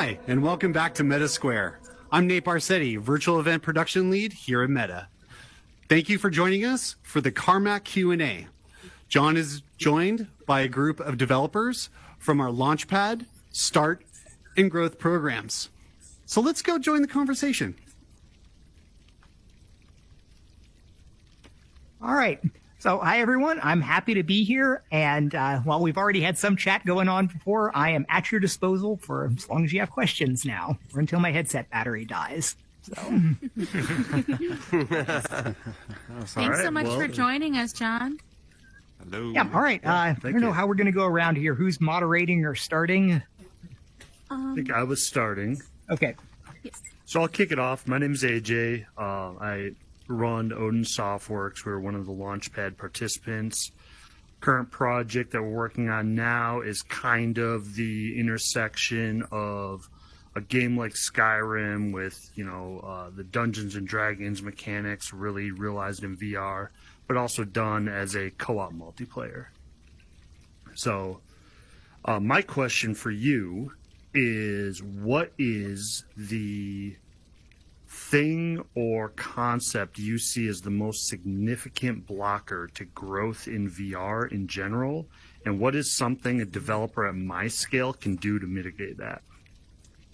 Hi, and welcome back to Metasquare. I'm Nate Barsetti, Virtual Event Production Lead here at Meta. Thank you for joining us for the Carmack Q&A. John is joined by a group of developers from our Launchpad, Start, and Growth programs. So let's go join the conversation. All right. So, hi, everyone. I'm happy to be here. And while we've already had some chat going on before, I am at your disposal for as long as you have questions now, or until my headset battery dies. So. Thanks so much for joining us, John. Hello. Yeah, all right. I don't know how we're going to go around here. Who's moderating or starting? I think I was starting. Okay. Yes. So I'll kick it off. My name is AJ. I run Odin Softworks. We're one of the Launchpad participants. Current project that we're working on now is kind of the intersection of a game like Skyrim with, the Dungeons and Dragons mechanics really realized in VR, but also done as a co-op multiplayer. So my question for you is, what is the thing or concept you see as the most significant blocker to growth in VR in general, and what is something a developer at my scale can do to mitigate that?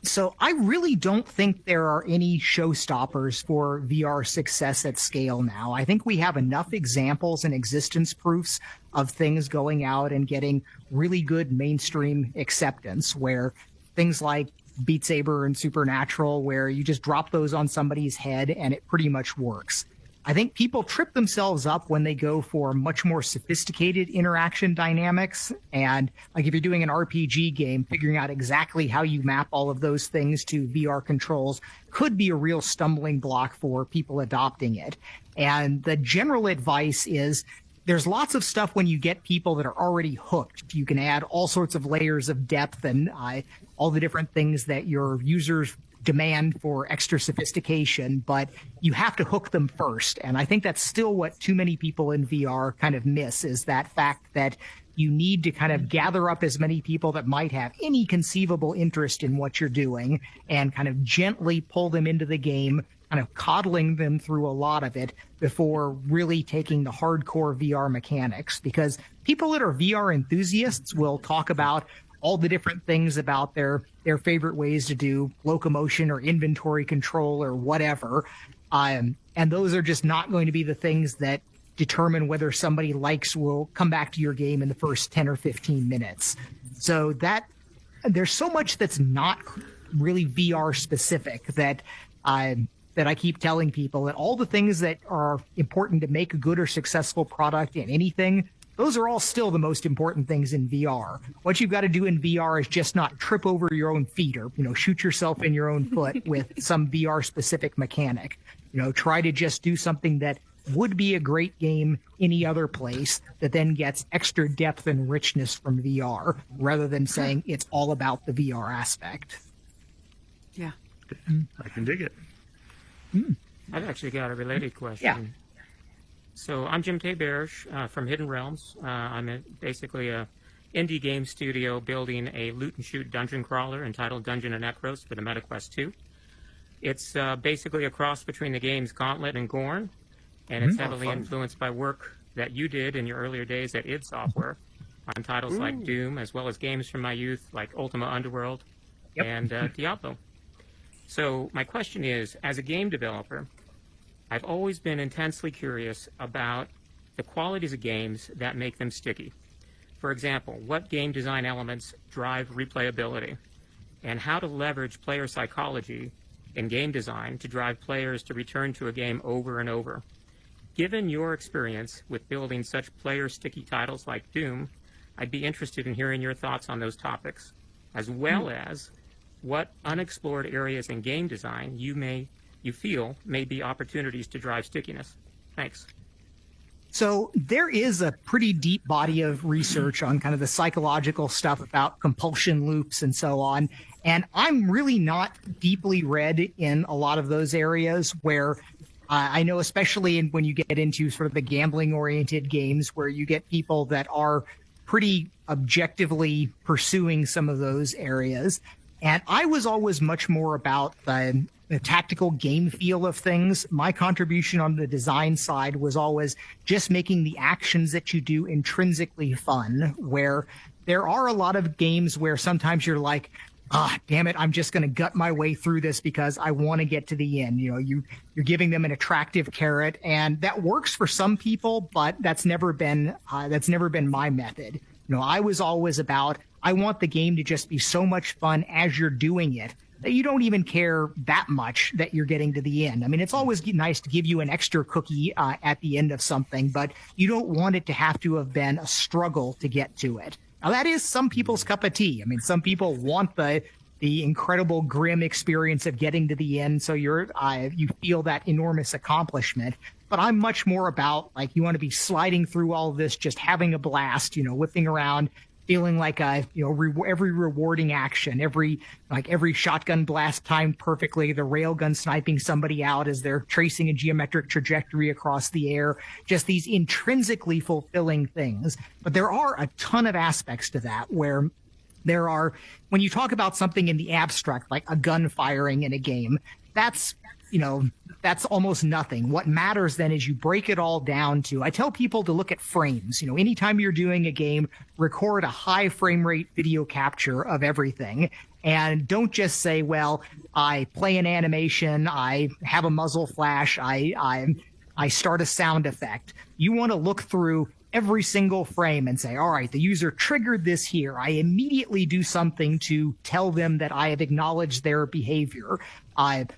So I really don't think there are any showstoppers for VR success at scale now. I think we have enough examples and existence proofs of things going out and getting really good mainstream acceptance, where things like Beat Saber and Supernatural, where you just drop those on somebody's head and it pretty much works. I think people trip themselves up when they go for much more sophisticated interaction dynamics. And like if you're doing an RPG game, figuring out exactly how you map all of those things to VR controls could be a real stumbling block for people adopting it. And the general advice is, there's lots of stuff when you get people that are already hooked. You can add all sorts of layers of depth and all the different things that your users demand for extra sophistication, but you have to hook them first. And I think that's still what too many people in VR kind of miss, is that fact that you need to kind of gather up as many people that might have any conceivable interest in what you're doing and kind of gently pull them into the game, kind of coddling them through a lot of it before really taking the hardcore VR mechanics. Because people that are VR enthusiasts will talk about all the different things about their favorite ways to do locomotion or inventory control or whatever. And those are just not going to be the things that determine whether somebody will come back to your game in the first 10 or 15 minutes. So there's so much that's not really VR specific that I keep telling people that all the things that are important to make a good or successful product in anything, those are all still the most important things in VR. What you've got to do in VR is just not trip over your own feet or, shoot yourself in your own foot with some VR specific mechanic. Try to just do something that would be a great game any other place that then gets extra depth and richness from VR, rather than saying it's all about the VR aspect. Yeah. I can dig it. I've actually got a related question. Yeah. So I'm Jim Taberge from Hidden Realms. I'm basically a indie game studio building a loot and shoot dungeon crawler entitled Dungeon of Necros for the MetaQuest 2. It's basically a cross between the games Gauntlet and Gorn, and it's heavily influenced by work that you did in your earlier days at id Software on titles like Doom, as well as games from my youth like Ultima Underworld and Diablo. So my question is, as a game developer, I've always been intensely curious about the qualities of games that make them sticky. For example, what game design elements drive replayability, and how to leverage player psychology in game design to drive players to return to a game over and over. Given your experience with building such player sticky titles like Doom, I'd be interested in hearing your thoughts on those topics, as well as what unexplored areas in game design you feel may be opportunities to drive stickiness. Thanks. So there is a pretty deep body of research on kind of the psychological stuff about compulsion loops and so on. And I'm really not deeply read in a lot of those areas where I know, especially when you get into sort of the gambling oriented games where you get people that are pretty objectively pursuing some of those areas. And I was always much more about the tactical game feel of things. My contribution on the design side was always just making the actions that you do intrinsically fun, where there are a lot of games where sometimes you're like, damn it, I'm just going to gut my way through this because I want to get to the end. You know, you're giving them an attractive carrot, and that works for some people, but that's never been my method. You know, I was always about, I want the game to just be so much fun as you're doing it that you don't even care that much that you're getting to the end. I mean, it's always nice to give you an extra cookie at the end of something, but you don't want it to have to have been a struggle to get to it. Now, that is some people's cup of tea. I mean, some people want the incredible grim experience of getting to the end, so you feel that enormous accomplishment. But I'm much more about, like, you want to be sliding through all of this, just having a blast, you know, whipping around, feeling like every rewarding action, every shotgun blast timed perfectly, the railgun sniping somebody out as they're tracing a geometric trajectory across the air, just these intrinsically fulfilling things. But there are a ton of aspects to that where when you talk about something in the abstract, like a gun firing in a game, that's almost nothing. What matters then is you break it all down to, I tell people to look at frames. You know, anytime you're doing a game, record a high frame rate video capture of everything. And don't just say, well, I play an animation, I have a muzzle flash, I start a sound effect. You want to look through every single frame and say, all right, the user triggered this here. I immediately do something to tell them that I have acknowledged their behavior.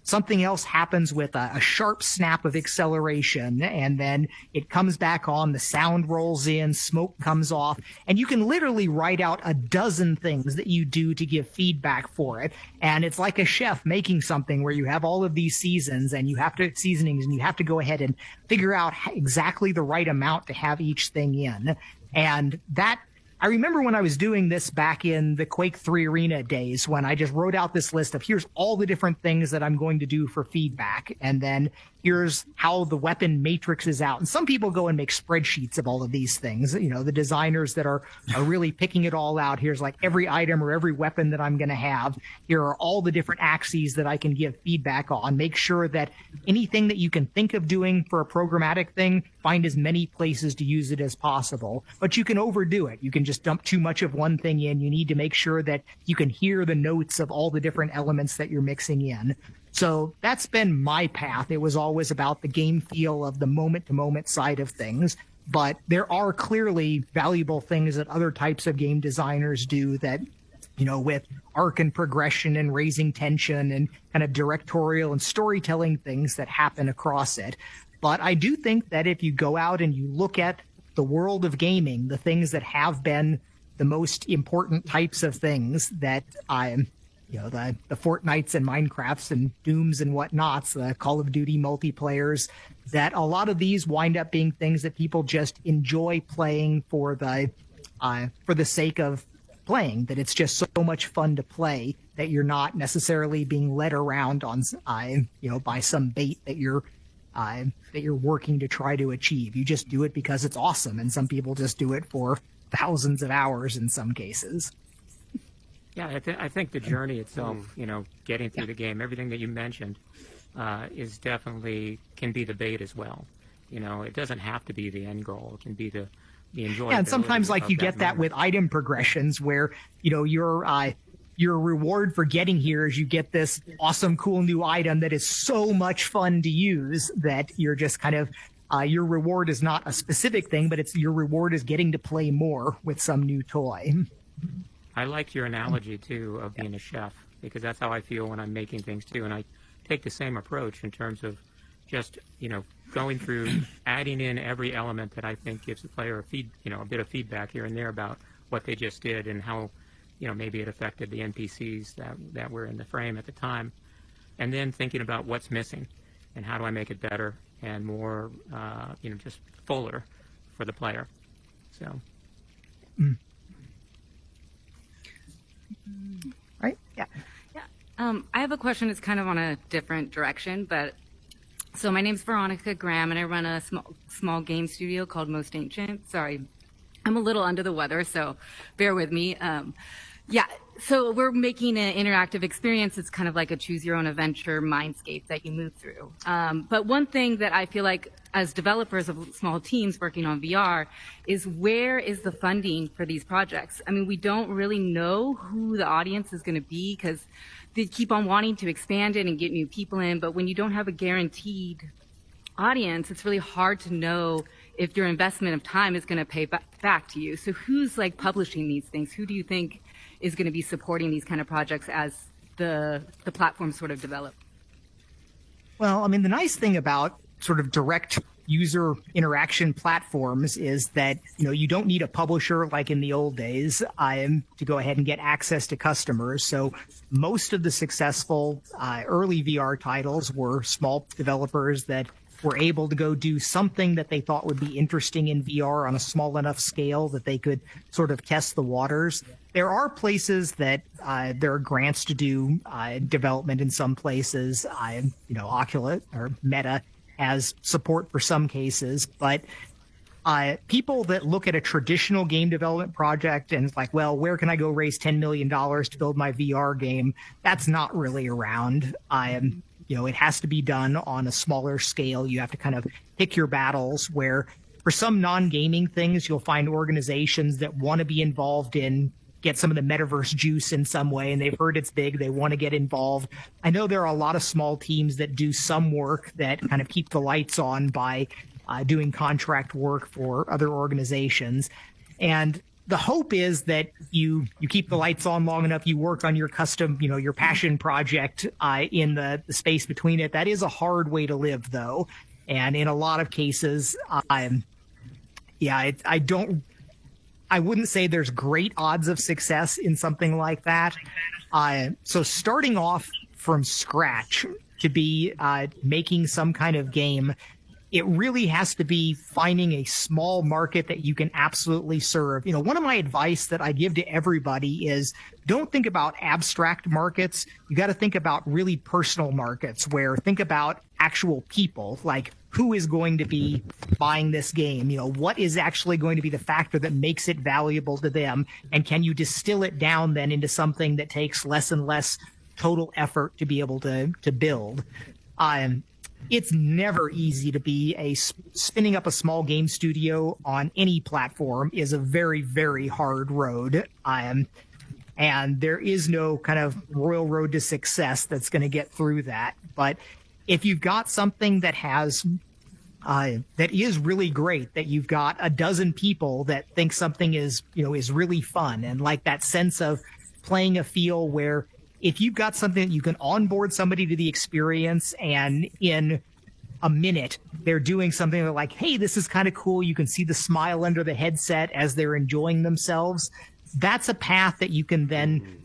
Something else happens with a sharp snap of acceleration, and then it comes back on, the sound rolls in, smoke comes off, and you can literally write out a dozen things that you do to give feedback for it. And it's like a chef making something where you have all of these seasonings, and you have to go ahead and figure out exactly the right amount to have each thing in. And that, I remember when I was doing this back in the Quake 3 Arena days, when I just wrote out this list of here's all the different things that I'm going to do for feedback, and then here's how the weapon matrix is out. And some people go and make spreadsheets of all of these things. You know, the designers that are really picking it all out. Here's like every item or every weapon that I'm going to have. Here are all the different axes that I can give feedback on. Make sure that anything that you can think of doing for a programmatic thing, find as many places to use it as possible. But you can overdo it. You can just dump too much of one thing in. You need to make sure that you can hear the notes of all the different elements that you're mixing in. So that's been my path. It was always about the game feel of the moment-to-moment side of things. But there are clearly valuable things that other types of game designers do that, you know, with arc and progression and raising tension and kind of directorial and storytelling things that happen across it. But I do think that if you go out and you look at the world of gaming, the things that have been the most important types of things that the Fortnites and Minecrafts and Dooms and whatnots, the Call of Duty multiplayers, that a lot of these wind up being things that people just enjoy playing for the sake of playing, that it's just so much fun to play that you're not necessarily being led around on, by some bait that you're working to try to achieve. You just do it because it's awesome, and some people just do it for thousands of hours in some cases. Yeah, I think the journey itself, you know, getting through the game, everything that you mentioned, is definitely can be the bait as well. You know, it doesn't have to be the end goal. It can be the enjoyability. Yeah, and sometimes like you get that with item progressions where, you know, your reward for getting here is you get this awesome, cool new item that is so much fun to use that you're just kind of your reward is not a specific thing, but your reward is getting to play more with some new toy. I liked your analogy, too, of being a chef, because that's how I feel when I'm making things, too. And I take the same approach in terms of just, you know, going through, adding in every element that I think gives the player a bit of feedback here and there about what they just did and how, you know, maybe it affected the NPCs that were in the frame at the time. And then thinking about what's missing and how do I make it better and more, just fuller for the player. So. Right? Yeah. I have a question. It's kind of on a different direction, but so my name's Veronica Graham, and I run a small game studio called Most Ancient. Sorry, I'm a little under the weather, so bear with me. Yeah, so we're making an interactive experience. It's kind of like a choose your own adventure mindscape that you move through. But one thing that I feel like as developers of small teams working on VR is, where is the funding for these projects? I mean, we don't really know who the audience is going to be, because they keep on wanting to expand it and get new people in. But when you don't have a guaranteed audience, it's really hard to know if your investment of time is going to pay back to you. So who's like publishing these things? Who do you think is going to be supporting these kind of projects as the platforms sort of develop? Well, I mean, the nice thing about sort of direct user interaction platforms is that, you don't need a publisher like in the old days to go ahead and get access to customers. So most of the successful early VR titles were small developers that were able to go do something that they thought would be interesting in VR on a small enough scale that they could sort of test the waters. There are places that there are grants to do development in some places. Oculus or Meta has support for some cases, but people that look at a traditional game development project and it's like, well, where can I go raise $10 million to build my VR game? That's not really around. It has to be done on a smaller scale. You have to kind of pick your battles, where for some non-gaming things, you'll find organizations that want to be involved in, get some of the metaverse juice in some way, and they've heard it's big. They want to get involved. I know there are a lot of small teams that do some work that kind of keep the lights on by doing contract work for other organizations. And the hope is that you keep the lights on long enough, you work on your custom, your passion project in the space between it. That is a hard way to live, though. And in a lot of cases, I wouldn't say there's great odds of success in something like that. So starting off from scratch to be making some kind of game, it really has to be finding a small market that you can absolutely serve. One of my advice that I give to everybody is, don't think about abstract markets. You got to think about really personal markets, where think about actual people, like who is going to be buying this game? What is actually going to be the factor that makes it valuable to them? And can you distill it down then into something that takes less and less total effort to be able to build? It's never easy to be spinning up a small game studio on any platform is a very, very hard road. And there is no kind of royal road to success that's going to get through that. But if you've got something that has that is really great, that you've got a dozen people that think something is really fun, and like that sense of playing a feel where if you've got something that you can onboard somebody to the experience, and in a minute they're doing something, they're like, hey, this is kind of cool. You can see the smile under the headset as they're enjoying themselves. That's a path that you can then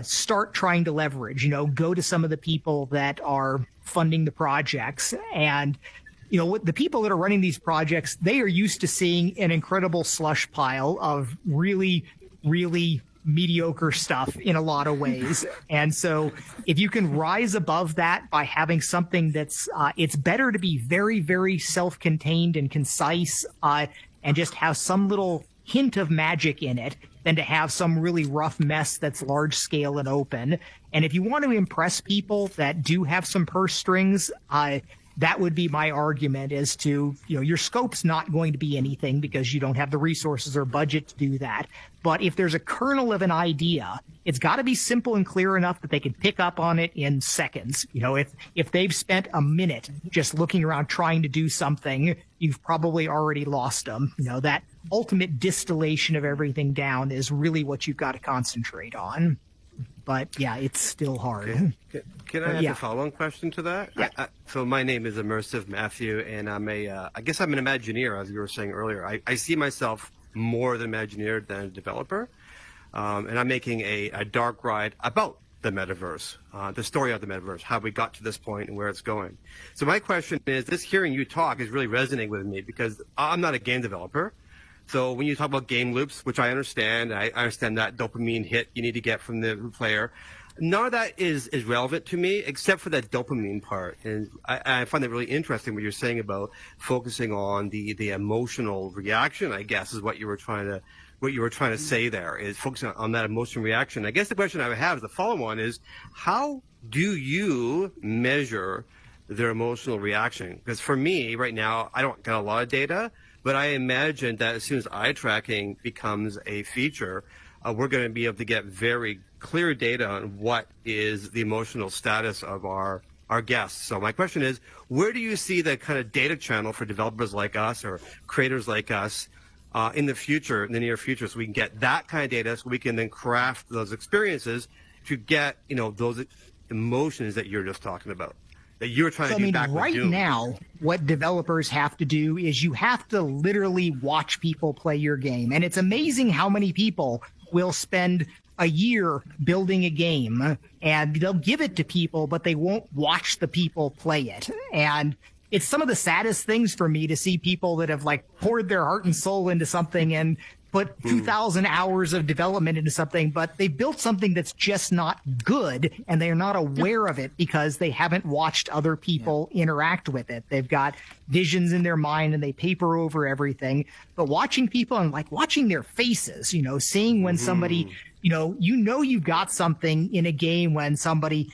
start trying to leverage, go to some of the people that are funding the projects. And, the people that are running these projects, they are used to seeing an incredible slush pile of really, really mediocre stuff in a lot of ways. And so if you can rise above that by having something that's it's better to be very, very self-contained and concise and just have some little hint of magic in it than to have some really rough mess that's large scale and open. And if you want to impress people that do have some purse strings, that would be my argument, as to, your scope's not going to be anything because you don't have the resources or budget to do that. But if there's a kernel of an idea, it's got to be simple and clear enough that they can pick up on it in seconds. If they've spent a minute just looking around trying to do something, you've probably already lost them. That ultimate distillation of everything down is really what you've got to concentrate on. But yeah, it's still hard. Can I ask a follow-on question to that? Yeah. So my name is Immersive Matthew, and I'm I guess I'm an Imagineer, as you were saying earlier. I see myself more than an Imagineer than a developer, and I'm making a dark ride about the metaverse, the story of the metaverse, how we got to this point and where it's going. So my question is, this hearing you talk is really resonating with me, because I'm not a game developer. So when you talk about game loops, which I understand that dopamine hit you need to get from the player, none of that is relevant to me except for that dopamine part. And I find that really interesting what you're saying about focusing on the emotional reaction, I guess, is what you were trying to what you were trying to say there is focusing on that emotion reaction. I guess the question I have, the follow-on is, how do you measure their emotional reaction? Because for me right now, I don't get a lot of data, but I imagine that as soon as eye tracking becomes a feature, we're going to be able to get very clear data on what is the emotional status of our guests. So my question is, where do you see the kind of data channel for developers like us or creators like us in the future, in the near future, so we can get that kind of data, so we can then craft those experiences to get, those emotions that you're just talking about, that you're trying to do back with right Doom. now, what developers have to do is you have to literally watch people play your game. And it's amazing how many people will spend a year building a game and they'll give it to people, but they won't watch the people play it. And it's some of the saddest things for me to see people that have poured their heart and soul into something and put 2,000 hours of development into something, but they built something that's just not good, and they're not aware of it because they haven't watched other people interact with it. They've got visions in their mind and they paper over everything. But watching people and watching their faces, seeing when somebody, you've got something in a game when somebody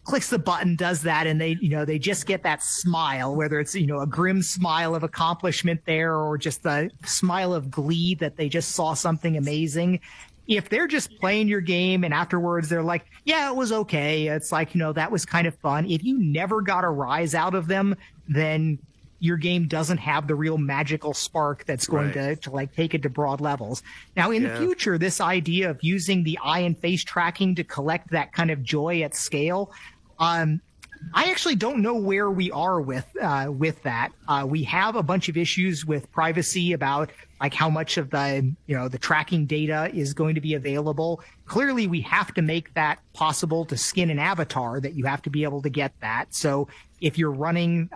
clicks the button, does that, and they just get that smile, whether it's, a grim smile of accomplishment there or just a smile of glee that they just saw something amazing. If they're just playing your game and afterwards they're like, yeah, it was okay. It's that was kind of fun. If you never got a rise out of them, then your game doesn't have the real magical spark that's going to take it to broad levels. Now, in the future, this idea of using the eye and face tracking to collect that kind of joy at scale, I actually don't know where we are with that. We have a bunch of issues with privacy about how much of the tracking data is going to be available. Clearly, we have to make that possible to skin an avatar, that you have to be able to get that. So if you're rendering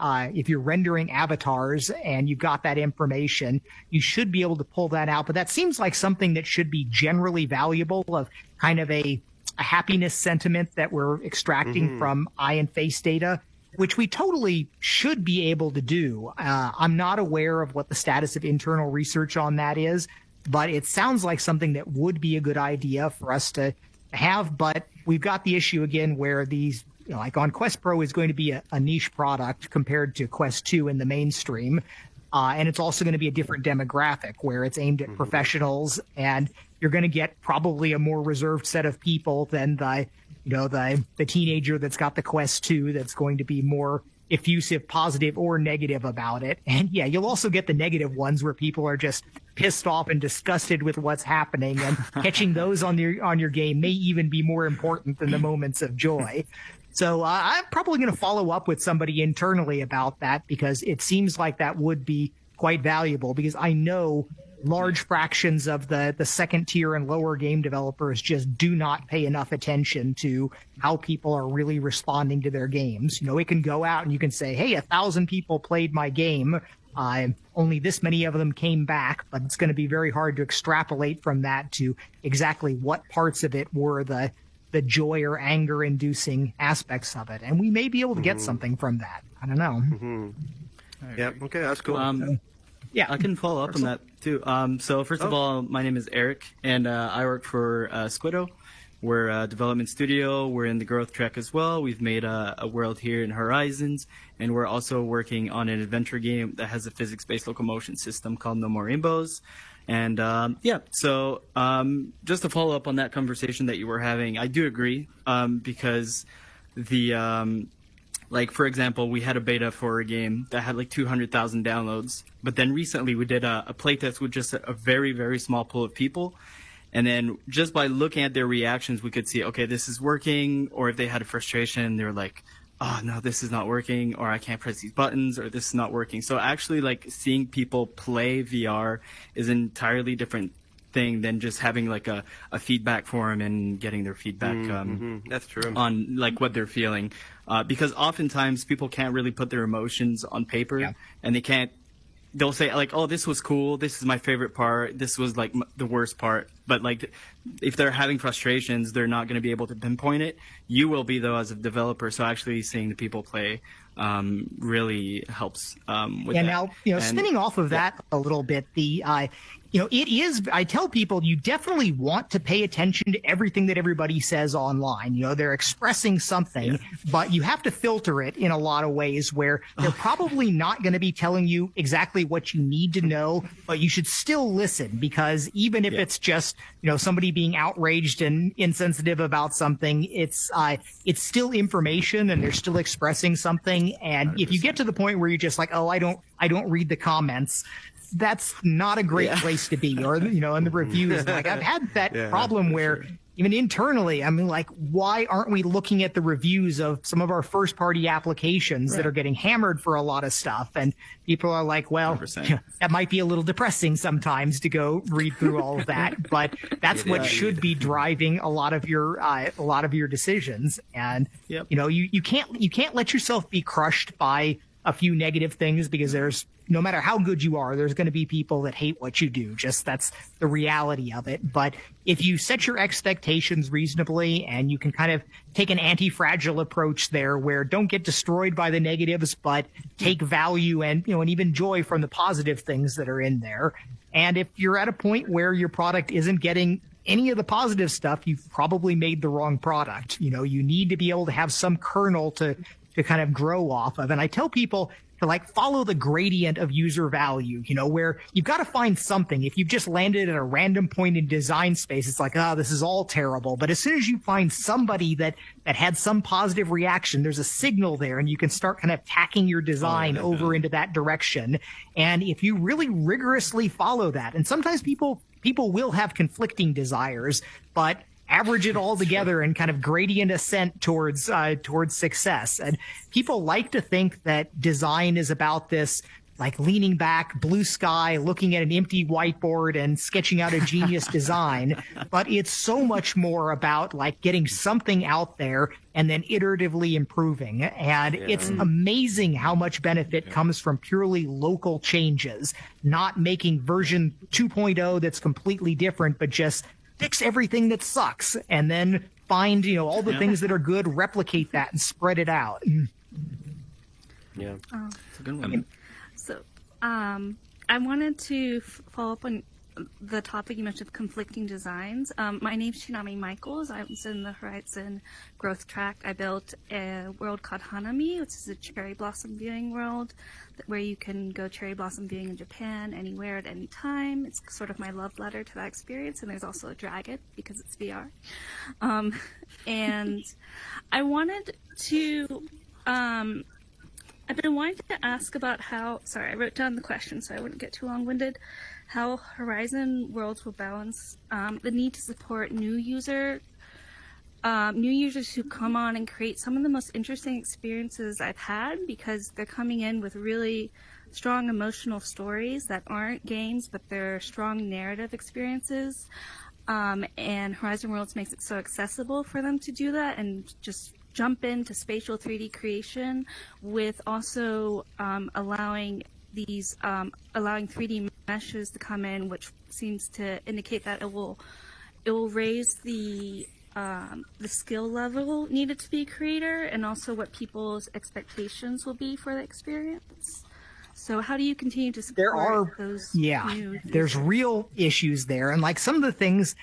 avatars and you've got that information, you should be able to pull that out. But that seems like something that should be generally valuable, of kind of a happiness sentiment that we're extracting from eye and face data, which we totally should be able to do. I'm not aware of what the status of internal research on that is, but it sounds like something that would be a good idea for us to have. But we've got the issue again where these, on Quest Pro is going to be a niche product compared to Quest 2 in the mainstream. And it's also going to be a different demographic where it's aimed at professionals, and you're going to get probably a more reserved set of people than the teenager that's got the Quest 2 that's going to be more effusive, positive or negative about it. And yeah, you'll also get the negative ones where people are just pissed off and disgusted with what's happening, and catching those on your game may even be more important than the moments of joy. So I'm probably going to follow up with somebody internally about that, because it seems like that would be quite valuable, because I know large fractions of the second tier and lower game developers just do not pay enough attention to how people are really responding to their games. It can go out and you can say, hey, 1,000 people played my game. Only this many of them came back, but it's going to be very hard to extrapolate from that to exactly what parts of it were the joy or anger inducing aspects of it. And we may be able to get something from that. I don't know. Yeah. Okay. That's cool. Yeah, I can follow up on that too. So first of all, my name is Eric, and I work for Squiddo. We're a development studio. We're in the growth track as well. We've made a world here in Horizons, and we're also working on an adventure game that has a physics-based locomotion system called No More Rainbows. And so just to follow up on that conversation that you were having, I do agree, because for example, we had a beta for a game that had 200,000 downloads, but then recently we did a playtest with just a very, very small pool of people. And then just by looking at their reactions, we could see, okay, this is working. Or if they had a frustration, they were like, oh, no, this is not working, or I can't press these buttons, or this is not working. So actually, seeing people play VR is an entirely different thing than just having a feedback forum and getting their feedback That's true. on what they're feeling. Because oftentimes people can't really put their emotions on paper, and they'll say oh, this was cool, this is my favorite part, this was the worst part. But if they're having frustrations, they're not going to be able to pinpoint it. You will be, though, as a developer. So actually seeing the people play really helps with that. Now, spinning off of that a little bit, it is, I tell people you definitely want to pay attention to everything that everybody says online. They're expressing something, but you have to filter it in a lot of ways where they're probably not going to be telling you exactly what you need to know, but you should still listen, because even if it's just, somebody being outraged and insensitive about something, it's still information and they're still expressing something. And 100%. If you get to the point where you're just like, oh, I don't read the comments, that's not a great place to be. Or, in the reviews, like I've had that problem where even internally, I mean, like, why aren't we looking at the reviews of some of our first party applications that are getting hammered for a lot of stuff? And people are like, well, that might be a little depressing sometimes to go read through all of that, but that's what should be driving a lot of your decisions. And, you can't let yourself be crushed by a few negative things, because no matter how good you are, there's going to be people that hate what you do. Just that's the reality of it. But if you set your expectations reasonably and you can kind of take an anti-fragile approach there, where don't get destroyed by the negatives, but take value and, and even joy from the positive things that are in there. And if you're at a point where your product isn't getting any of the positive stuff, you've probably made the wrong product. You need to be able to have some kernel to kind of grow off of. And I tell people to follow the gradient of user value, where you've got to find something. If you've just landed at a random point in design space, it's like, this is all terrible. But as soon as you find somebody that had some positive reaction, there's a signal there, and you can start kind of tacking your design over into that direction. And if you really rigorously follow that, and sometimes people will have conflicting desires, but average it all together and kind of gradient ascent towards success. And people like to think that design is about this, leaning back, blue sky, looking at an empty whiteboard and sketching out a genius design. But it's so much more about getting something out there and then iteratively improving. And it's amazing how much benefit comes from purely local changes, not making version 2.0 that's completely different, but just fix everything that sucks and then find, all the things that are good, replicate that and spread it out. Yeah. It's a good one. So, I wanted to follow up on the topic you mentioned of conflicting designs. My name's Shinami Michaels. I was in the Horizon growth track. I built a world called Hanami, which is a cherry blossom viewing world where you can go cherry blossom viewing in Japan anywhere at any time. It's sort of my love letter to that experience. And there's also a dragon because it's VR. And I wanted to, I've been wanting to ask about how, sorry, I wrote down the question so I wouldn't get too long-winded, how Horizon Worlds will balance the need to support new users who come on and create some of the most interesting experiences I've had, because they're coming in with really strong emotional stories that aren't games, but they're strong narrative experiences. And Horizon Worlds makes it so accessible for them to do that and just jump into spatial 3D creation, with also allowing 3D meshes to come in, which seems to indicate that it will raise the skill level needed to be a creator, and also what people's expectations will be for the experience. So how do you continue to support those new there's real issues there. And some of the things,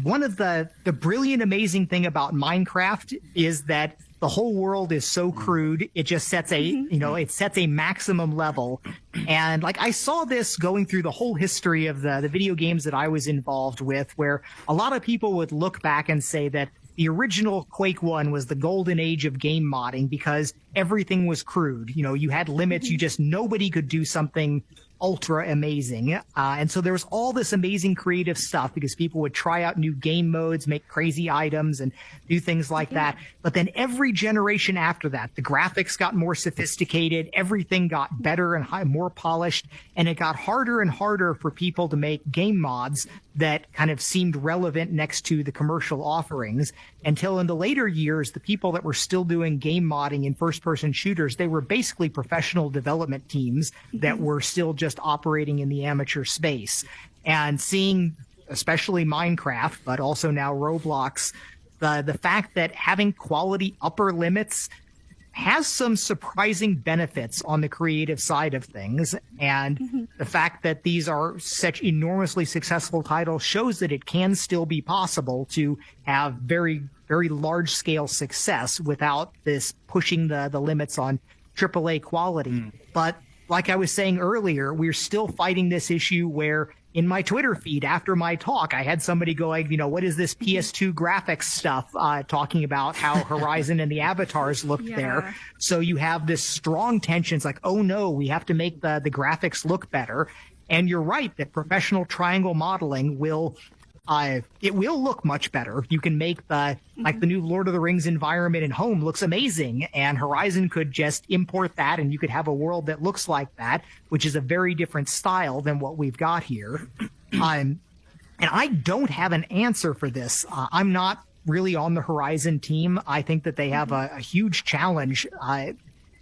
one of the brilliant, amazing thing about Minecraft is that the whole world is so crude. It just sets it sets a maximum level. And I saw this going through the whole history of the video games that I was involved with, where a lot of people would look back and say that the original Quake 1 was the golden age of game modding because everything was crude. You had limits. Nobody could do something ultra amazing. And so there was all this amazing creative stuff because people would try out new game modes, make crazy items and do things like that. But then every generation after that, the graphics got more sophisticated, everything got better and more polished, and it got harder and harder for people to make game mods that kind of seemed relevant next to the commercial offerings, until in the later years, the people that were still doing game modding in first-person shooters, they were basically professional development teams that were still just operating in the amateur space. And seeing, especially Minecraft, but also now Roblox, the fact that having quality upper limits has some surprising benefits on the creative side of things. And the fact that these are such enormously successful titles shows that it can still be possible to have very, very large scale success without this pushing the limits on AAA quality. But like I was saying earlier, we're still fighting this issue where in my Twitter feed after my talk, I had somebody going, what is this PS2 graphics stuff, talking about how Horizon and the avatars looked there. So you have this strong tension. It's like, oh no, we have to make the graphics look better. And you're right that professional triangle modeling will it will look much better. You can make the new Lord of the Rings environment in home looks amazing, and Horizon could just import that and you could have a world that looks like that, which is a very different style than what we've got here. And I don't have an answer for this. I'm not really on the Horizon team. I think that they have a huge challenge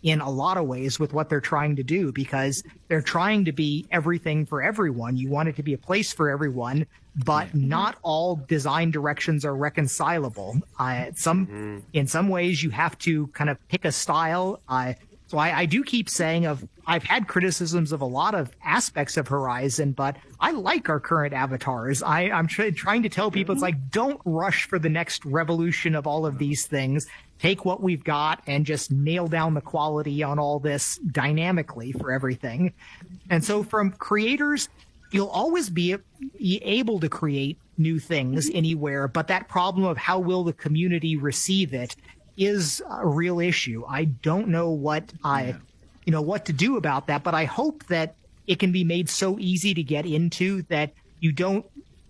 in a lot of ways with what they're trying to do, because they're trying to be everything for everyone. You want it to be a place for everyone, but not all design directions are reconcilable. In some ways you have to kind of pick a style. So I do keep saying I've had criticisms of a lot of aspects of Horizon, but I like our current avatars. I'm trying to tell people, it's like, don't rush for the next revolution of all of these things. Take what we've got and just nail down the quality on all this dynamically for everything. And so from creators, you'll always be able to create new things anywhere, but that problem of how will the community receive it is a real issue. I don't know what what to do about that, but I hope that it can be made so easy to get into that you don't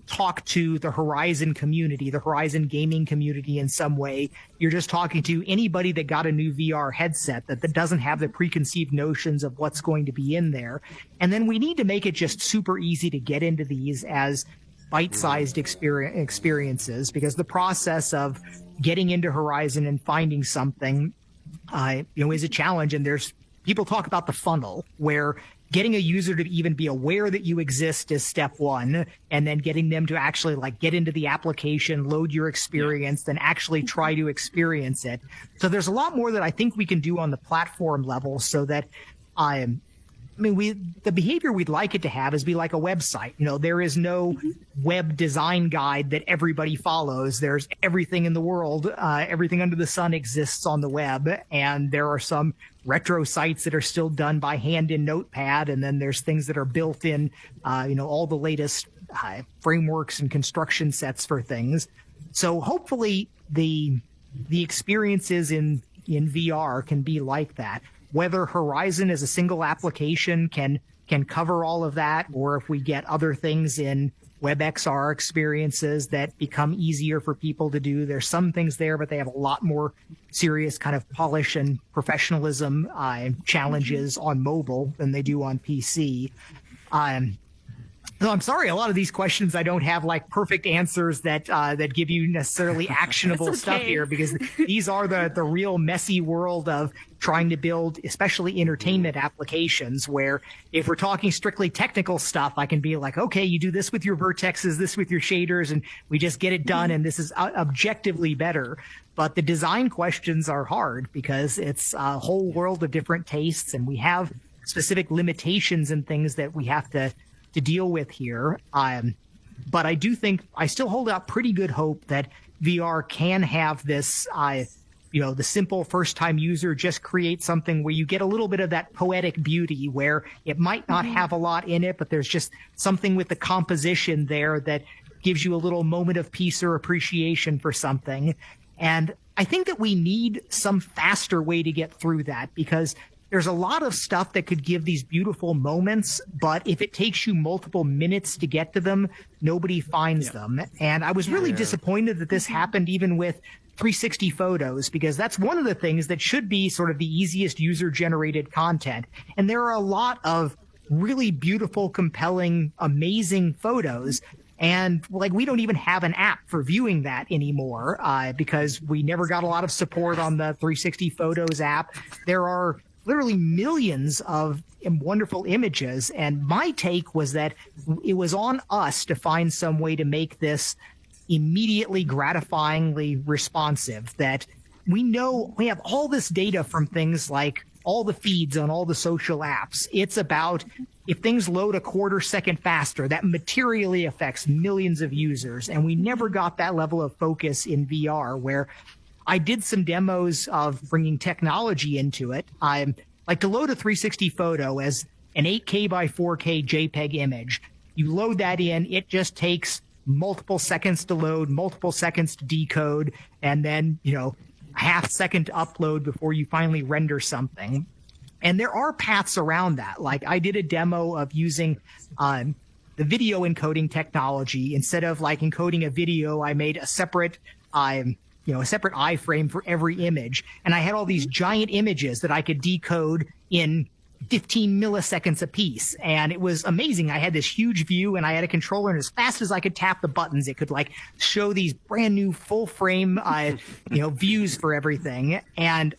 talk to the Horizon community, the Horizon gaming community in some way. You're just talking to anybody that got a new VR headset that doesn't have the preconceived notions of what's going to be in there. And then we need to make it just super easy to get into these as bite-sized experiences, because the process of getting into Horizon and finding something, is a challenge. And there's people talk about the funnel, where getting a user to even be aware that you exist is step one, and then getting them to actually get into the application, load your experience, then actually try to experience it. So there's a lot more that I think we can do on the platform level, so that the behavior we'd like it to have is be like a website. There is no web design guide that everybody follows. There's everything in the world, everything under the sun exists on the web, and there are some retro sites that are still done by hand in Notepad, and then there's things that are built in, all the latest frameworks and construction sets for things. So hopefully the experiences in VR can be like that. Whether Horizon as a single application can cover all of that, or if we get other things in WebXR experiences that become easier for people to do. There's some things there, but they have a lot more serious kind of polish and professionalism challenges on mobile than they do on PC. So I'm sorry, a lot of these questions I don't have perfect answers that give you necessarily actionable stuff here, because these are the real messy world of trying to build, especially entertainment applications, where if we're talking strictly technical stuff, I can be like, okay, you do this with your vertexes, this with your shaders, and we just get it done, and this is objectively better. But the design questions are hard, because it's a whole world of different tastes, and we have specific limitations and things that we have to deal with here. But I do think I still hold out pretty good hope that VR can have this, the simple first-time user just create something where you get a little bit of that poetic beauty, where it might not have a lot in it, but there's just something with the composition there that gives you a little moment of peace or appreciation for something. And I think that we need some faster way to get through that, because there's a lot of stuff that could give these beautiful moments, but if it takes you multiple minutes to get to them, nobody finds them. And I was really disappointed that this happened even with 360 photos, because that's one of the things that should be sort of the easiest user-generated content. And there are a lot of really beautiful, compelling, amazing photos. And we don't even have an app for viewing that anymore, because we never got a lot of support on the 360 Photos app. There are literally millions of wonderful images. And my take was that it was on us to find some way to make this immediately gratifyingly responsive, that we know we have all this data from things like all the feeds on all the social apps. It's about if things load a quarter second faster, that materially affects millions of users. And we never got that level of focus in VR, where I did some demos of bringing technology into it. Like to load a 360 photo as an 8K by 4K JPEG image. You load that in, it just takes multiple seconds to load, multiple seconds to decode, and then, a half second to upload before you finally render something. And there are paths around that. Like I did a demo of using the video encoding technology. Instead of like encoding a video, I made a separate a separate iframe for every image. And I had all these giant images that I could decode in 15 milliseconds a piece. And it was amazing. I had this huge view and I had a controller, and as fast as I could tap the buttons, it could like show these brand new full frame, views for everything. And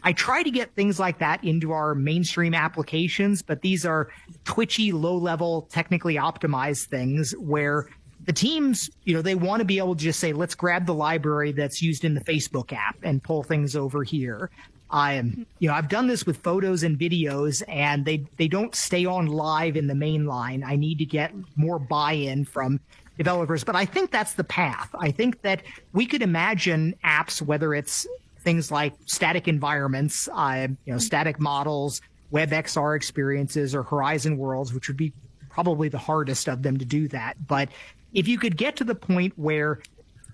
I try to get things like that into our mainstream applications, but these are twitchy, low level, technically optimized things where the teams, they want to be able to just say, let's grab the library that's used in the Facebook app and pull things over here. I've done this with photos and videos, and they don't stay on live in the main line. I need to get more buy-in from developers, but I think that's the path. I think that we could imagine apps, whether it's things like static environments, static models, WebXR experiences, or Horizon Worlds, which would be probably the hardest of them to do that. But if you could get to the point where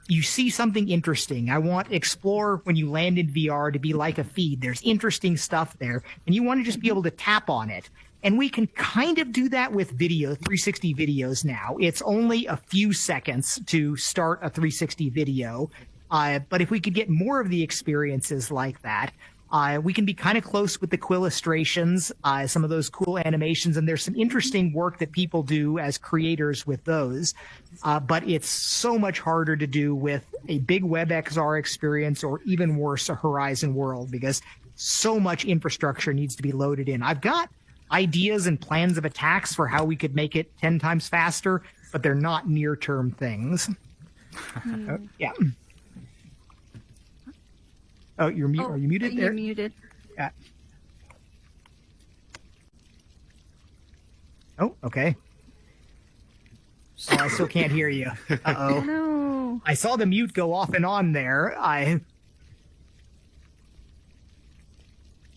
you see something interesting, I want Explore when you land in VR to be like a feed. There's interesting stuff there, and you want to just be able to tap on it. And we can kind of do that with video, 360 videos now. It's only a few seconds to start a 360 video. But if we could get more of the experiences like that, we can be kind of close with the Quillustrations, some of those cool animations, and there's some interesting work that people do as creators with those. But it's so much harder to do with a big WebXR experience, or even worse, a Horizon World, because so much infrastructure needs to be loaded in. I've got ideas and plans of attacks for how we could make it 10 times faster, but they're not near-term things. Yeah. Oh, you're mute. Are you muted there? You're muted. Yeah. Oh, okay. Oh, I still can't hear you. Uh-oh. No. I saw the mute go off and on there.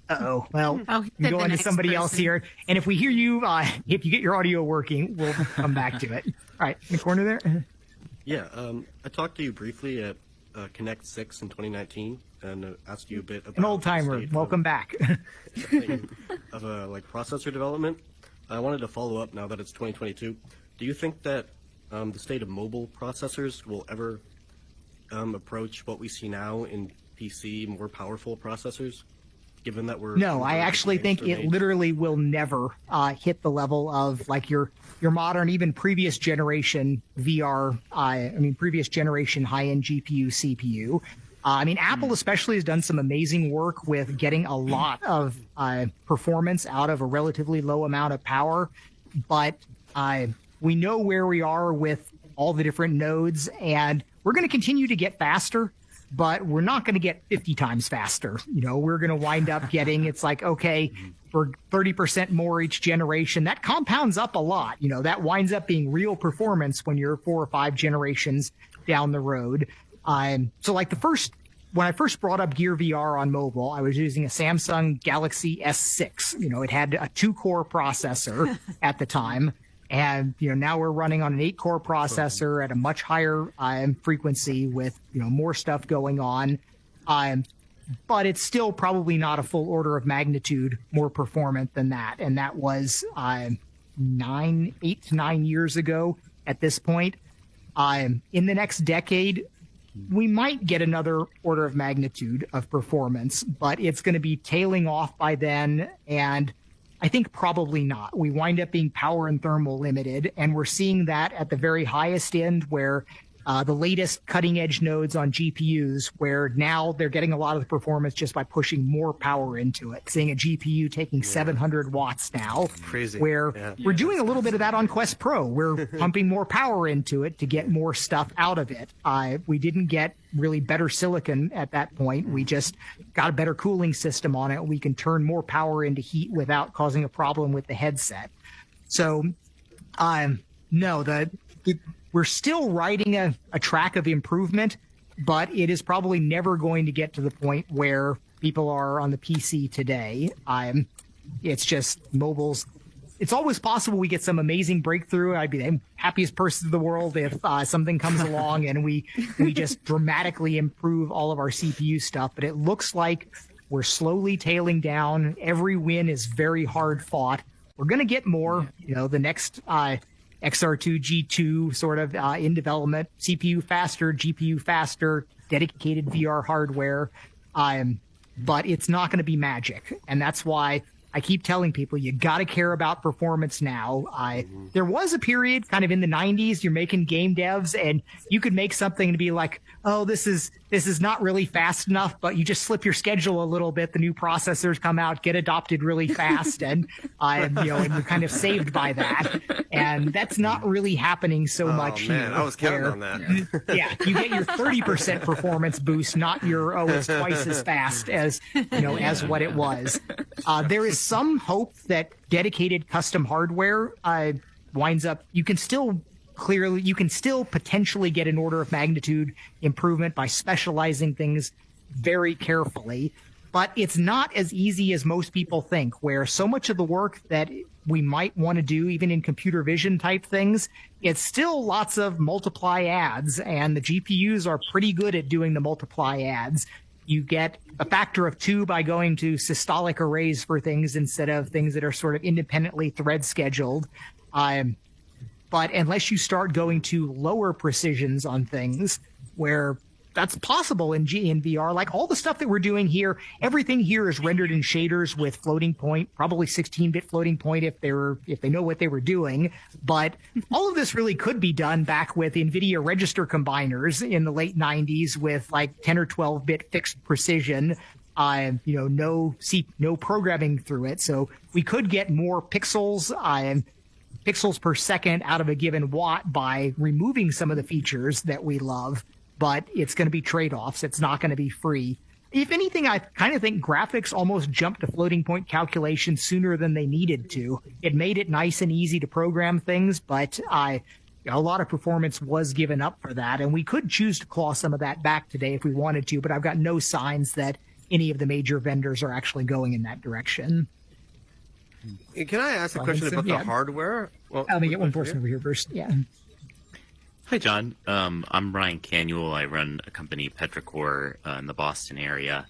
Uh-oh. Well, we go on to somebody else here. And if we hear you, if you get your audio working, we'll come back to it. All right, in the corner there. Yeah, I talked to you briefly at Connect 6 in 2019 and asked you a bit about an old timer. Welcome back. of processor development. I wanted to follow up now that it's 2022. Do you think that the state of mobile processors will ever approach what we see now in PC, more powerful processors? Given that we're I actually think it literally will never hit the level of like your modern, even previous generation VR. Previous generation high-end GPU, CPU. Apple especially has done some amazing work with getting a lot of performance out of a relatively low amount of power. But we know where we are with all the different nodes, and we're going to continue to get faster. But we're not going to get 50 times faster. We're going to wind up getting, it's like, okay, we're 30% more each generation. That compounds up a lot. That winds up being real performance when you're 4 or 5 generations down the road. So like when I first brought up Gear VR on mobile, I was using a Samsung Galaxy S6. It had a 2-core processor at the time. And, now we're running on an 8-core processor at a much higher frequency with, more stuff going on. But it's still probably not a full order of magnitude more performant than that. And that was 8 to 9 years ago at this point. In the next decade, we might get another order of magnitude of performance, but it's going to be tailing off by then. And I think probably not. We wind up being power and thermal limited, and we're seeing that at the very highest end where the latest cutting edge nodes on GPUs, where now they're getting a lot of the performance just by pushing more power into it. Seeing a GPU taking 700 watts now, Crazy. where we're doing a little bit of that on Quest Pro. We're pumping more power into it to get more stuff out of it. We didn't get really better silicon at that point. We just got a better cooling system on it. We can turn more power into heat without causing a problem with the headset. So, no, we're still riding a track of improvement, but it is probably never going to get to the point where people are on the PC today. It's just mobiles. It's always possible we get some amazing breakthrough. I'd be the happiest person in the world if something comes along and we just dramatically improve all of our CPU stuff. But it looks like we're slowly tailing down. Every win is very hard fought. We're going to get more. The next XR2 G2 sort of in development, CPU faster, GPU faster, dedicated VR hardware. But it's not going to be magic. And that's why I keep telling people you got to care about performance now. There was a period kind of in the 90s, you're making game devs and you could make something and be like, oh, this is not really fast enough, but you just slip your schedule a little bit. The new processors come out, get adopted really fast, and you're kind of saved by that. And that's not really happening so much man, here. I was counting on that. Yeah, you get your 30% performance boost, not your it's twice as fast as as what it was. There is some hope that dedicated custom hardware winds up. You can still potentially get an order of magnitude improvement by specializing things very carefully. But it's not as easy as most people think, where so much of the work that we might want to do, even in computer vision type things, it's still lots of multiply adds, and the GPUs are pretty good at doing the multiply adds. You get a factor of 2 by going to systolic arrays for things instead of things that are sort of independently thread scheduled. But unless you start going to lower precisions on things, where that's possible in VR, like all the stuff that we're doing here, everything here is rendered in shaders with floating point, probably 16-bit floating point if they know what they were doing. But all of this really could be done back with NVIDIA register combiners in the late 90s with like 10 or 12-bit fixed precision. No programming through it. So we could get more pixels per second out of a given watt by removing some of the features that we love, but it's going to be trade-offs. It's not going to be free. If anything, I kind of think graphics almost jumped to floating point calculation sooner than they needed to. It made it nice and easy to program things, but a lot of performance was given up for that, and we could choose to claw some of that back today if we wanted to, but I've got no signs that any of the major vendors are actually going in that direction. Can I ask a question about the hardware? Well, let me get one person over here first. Yeah. Hi, John. I'm Ryan Canuel. I run a company, Petrichor, in the Boston area.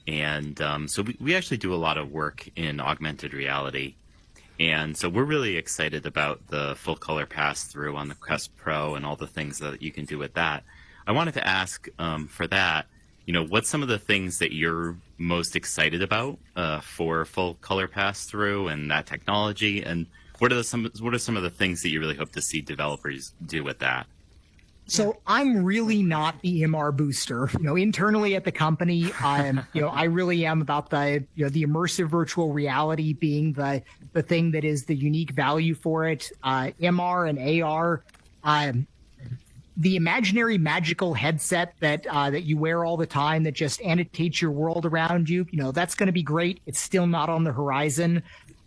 And so we actually do a lot of work in augmented reality. And so we're really excited about the full color pass-through on the Quest Pro and all the things that you can do with that. I wanted to ask for that, what's some of the things that you're most excited about for full color pass-through and that technology? And what are some of the things that you really hope to see developers do with that? So I'm really not the MR booster. Internally at the company, I really am about the immersive virtual reality being the thing that is the unique value for it. MR and AR, the imaginary magical headset that you wear all the time that just annotates your world around you, that's going to be great. It's still not on the horizon.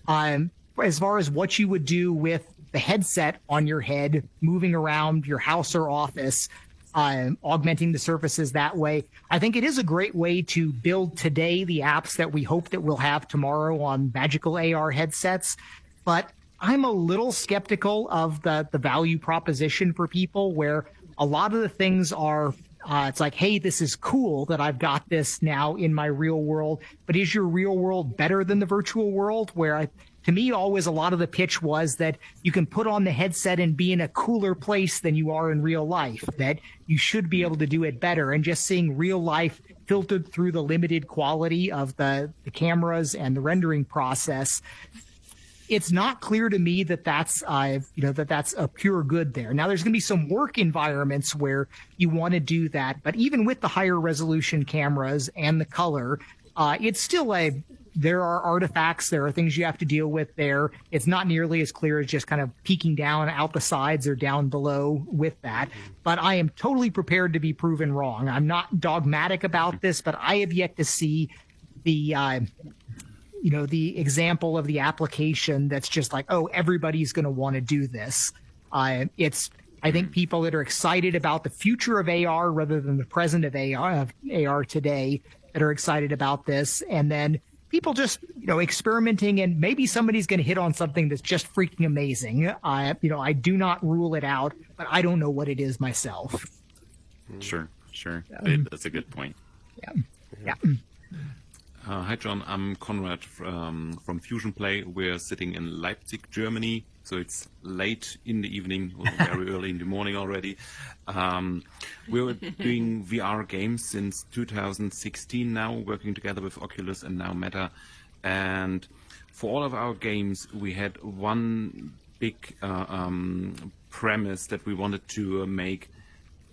As far as what you would do with the headset on your head, moving around your house or office, augmenting the surfaces that way, I think it is a great way to build today the apps that we hope that we'll have tomorrow on magical AR headsets. But I'm a little skeptical of the value proposition for people, where a lot of the things are it's like, hey, this is cool that I've got this now in my real world, but is your real world better than the virtual world? To me, always a lot of the pitch was that you can put on the headset and be in a cooler place than you are in real life, that you should be able to do it better. And just seeing real life filtered through the limited quality of the cameras and the rendering process, it's not clear to me that that's that's a pure good there. Now there's going to be some work environments where you want to do that, but even with the higher resolution cameras and the color, it's still there are artifacts, there are things you have to deal with there. It's not nearly as clear as just kind of peeking down out the sides or down below with that. But I am totally prepared to be proven wrong. I'm not dogmatic about this, but I have yet to see the the example of the application that's just like, oh, everybody's going to want to do this. I think people that are excited about the future of AR rather than the present of AR today that are excited about this, and then people just experimenting, and maybe somebody's going to hit on something that's just freaking amazing. I do not rule it out, but I don't know what it is myself. Sure. That's a good point. Yeah. Hi, John. I'm Konrad from Fusion Play. We're sitting in Leipzig, Germany, so it's late in the evening, or very early in the morning already. We're doing VR games since 2016 now, working together with Oculus and now Meta. And for all of our games, we had one big premise that we wanted to make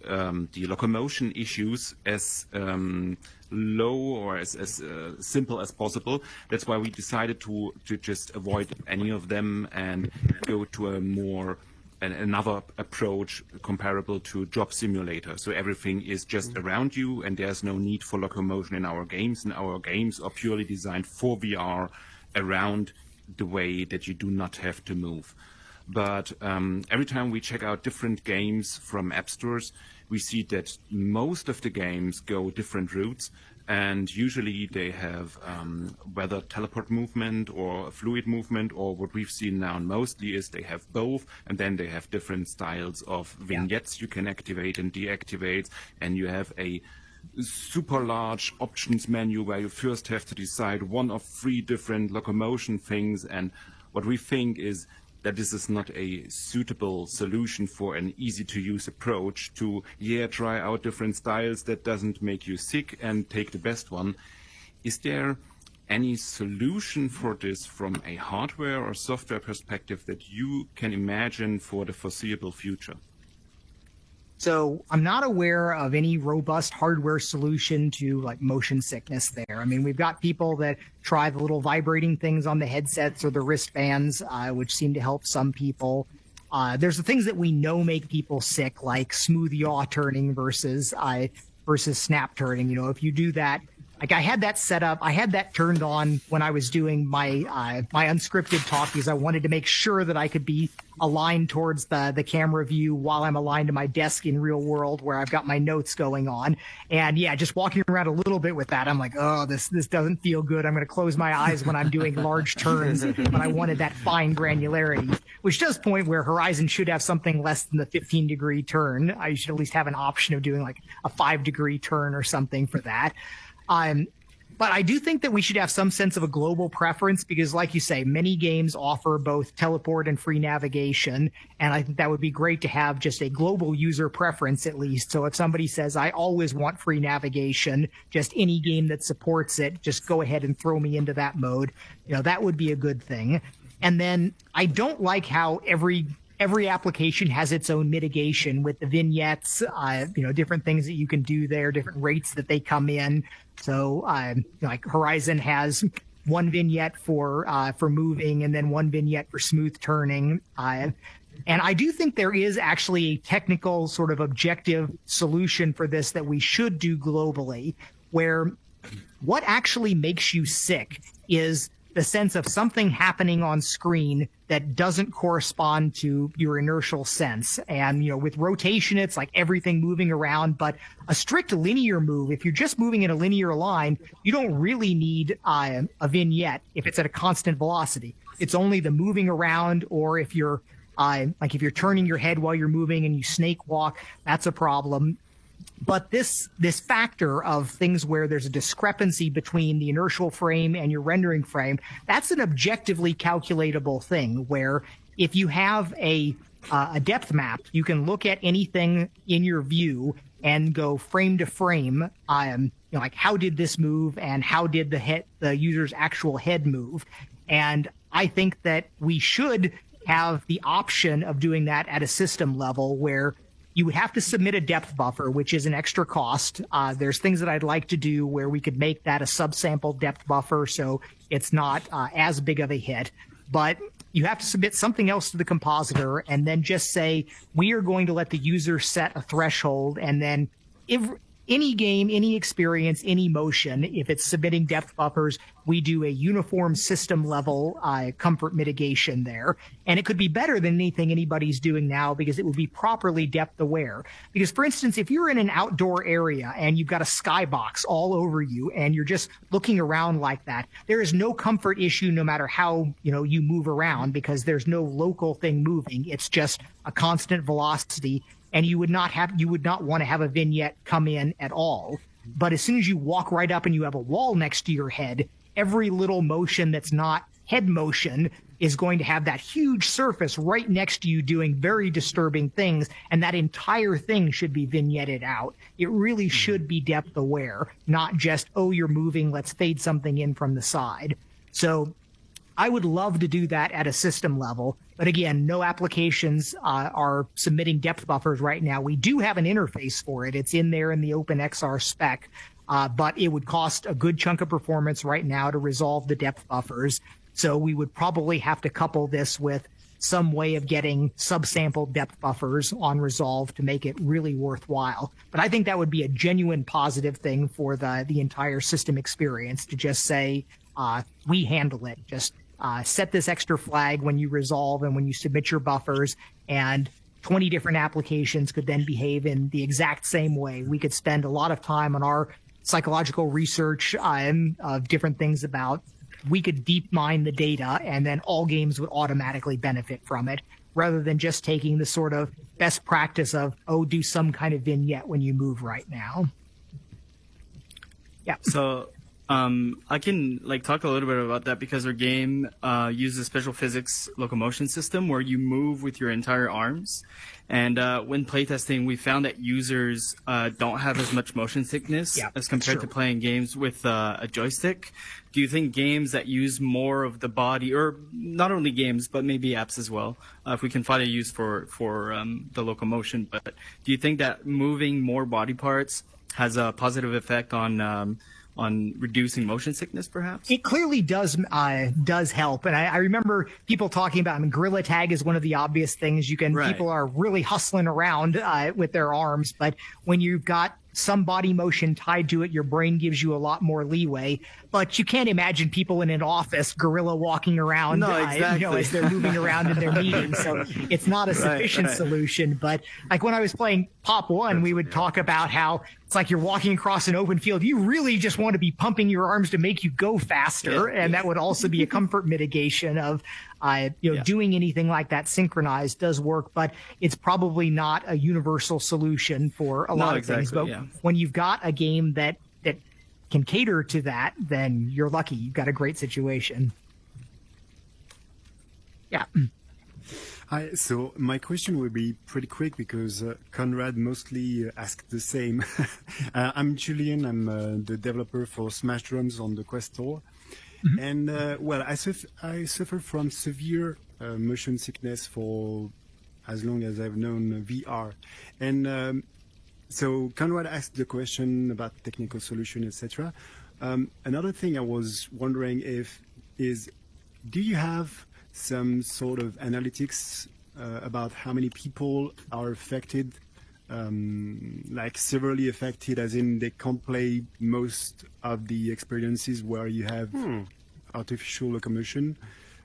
the locomotion issues as low or as simple as possible. That's why we decided to just avoid any of them and go to another approach comparable to Job Simulator. So everything is just around you, and there's no need for locomotion in our games. And our games are purely designed for VR around the way that you do not have to move. But every time we check out different games from app stores, we see that most of the games go different routes, and usually they have whether teleport movement or fluid movement, or what we've seen now mostly is they have both, and then they have different styles of vignettes you can activate and deactivate, and you have a super large options menu where you first have to decide one of 3 different locomotion things. And what we think is that this is not a suitable solution for an easy-to-use approach to, try out different styles that doesn't make you sick and take the best one. Is there any solution for this from a hardware or software perspective that you can imagine for the foreseeable future? So I'm not aware of any robust hardware solution to like motion sickness there. I mean, we've got people that try the little vibrating things on the headsets or the wristbands, which seem to help some people. There's the things that we know make people sick, like smooth yaw turning versus snap turning. If you do that, like I had that set up, I had that turned on when I was doing my unscripted talk, because I wanted to make sure that I could be aligned towards the camera view while I'm aligned to my desk in real world where I've got my notes going on. And just walking around a little bit with that, I'm like, oh, this doesn't feel good. I'm going to close my eyes when I'm doing large turns, but I wanted that fine granularity, which does point where Horizon should have something less than the 15-degree turn. I should at least have an option of doing like a 5-degree turn or something for that. But I do think that we should have some sense of a global preference because, like you say, many games offer both teleport and free navigation. And I think that would be great to have just a global user preference at least. So if somebody says, I always want free navigation, just any game that supports it, just go ahead and throw me into that mode. That would be a good thing. And then I don't like how every application has its own mitigation with the vignettes, different things that you can do there, different rates that they come in. So, like Horizon has one vignette for moving and then one vignette for smooth turning. And I do think there is actually a technical sort of objective solution for this that we should do globally, where what actually makes you sick is the sense of something happening on screen that doesn't correspond to your inertial sense. And, with rotation, it's like everything moving around, but a strict linear move, if you're just moving in a linear line, you don't really need a vignette if it's at a constant velocity. It's only the moving around, or if you're if you're turning your head while you're moving and you snake walk, that's a problem. But this factor of things where there's a discrepancy between the inertial frame and your rendering frame, that's an objectively calculatable thing where if you have a depth map, you can look at anything in your view and go frame to frame, like how did this move and how did the user's actual head move. And I think that we should have the option of doing that at a system level where you would have to submit a depth buffer, which is an extra cost. There's things that I'd like to do where we could make that a subsample depth buffer so it's not as big of a hit. But you have to submit something else to the compositor and then just say, we are going to let the user set a threshold, and then if any game, any experience, any motion, if it's submitting depth buffers, we do a uniform system level comfort mitigation there. And it could be better than anything anybody's doing now because it would be properly depth aware. Because, for instance, if you're in an outdoor area and you've got a skybox all over you and you're just looking around like that, there is no comfort issue no matter how, you move around, because there's no local thing moving. It's just a constant velocity. And you would not want to have a vignette come in at all. But as soon as you walk right up and you have a wall next to your head, every little motion that's not head motion is going to have that huge surface right next to you doing very disturbing things, and that entire thing should be vignetted out. It really should be depth aware, not just, oh, you're moving, let's fade something in from the side. So I would love to do that at a system level. But again, no applications are submitting depth buffers right now. We do have an interface for it. It's in there in the OpenXR spec, but it would cost a good chunk of performance right now to resolve the depth buffers. So we would probably have to couple this with some way of getting subsample depth buffers on Resolve to make it really worthwhile. But I think that would be a genuine positive thing for the entire system experience, to just say, we handle it. Just set this extra flag when you resolve and when you submit your buffers, and 20 different applications could then behave in the exact same way. We could spend a lot of time on our psychological research of different things about, we could deep mine the data, and then all games would automatically benefit from it, rather than just taking the sort of best practice of, oh, do some kind of vignette when you move right now. Yeah. So I can talk a little bit about that, because our game uses special physics locomotion system where you move with your entire arms. And when playtesting, we found that users don't have as much motion sickness as compared to playing games with a joystick. Do you think games that use more of the body, or not only games, but maybe apps as well, if we can find a use for the locomotion, but do you think that moving more body parts has a positive effect on reducing motion sickness, perhaps? It clearly does help. And I remember people talking about, Gorilla Tag is one of the obvious things. People are really hustling around with their arms, but when you've got some body motion tied to it, your brain gives you a lot more leeway. But you can't imagine people in an office gorilla walking around as they're moving around in their meetings. So it's not a sufficient solution. But like when I was playing Pop 1, we would talk about how it's like you're walking across an open field. You really just want to be pumping your arms to make you go faster. And that would also be a comfort mitigation of doing anything like that synchronized does work, but it's probably not a universal solution for a lot of things. But when you've got a game that can cater to that, then you're lucky. You've got a great situation. Yeah. Hi, so my question will be pretty quick because Conrad mostly asked the same. I'm Julian. I'm the developer for Smash Drums on the Quest Store. Mm-hmm. And, I suffer from severe motion sickness for as long as I've known VR. And so Conrad asked the question about technical solution, etc. Another thing I was wondering is, do you have some sort of analytics about how many people are affected, severely affected, as in they can't play most of the experiences where you have artificial locomotion?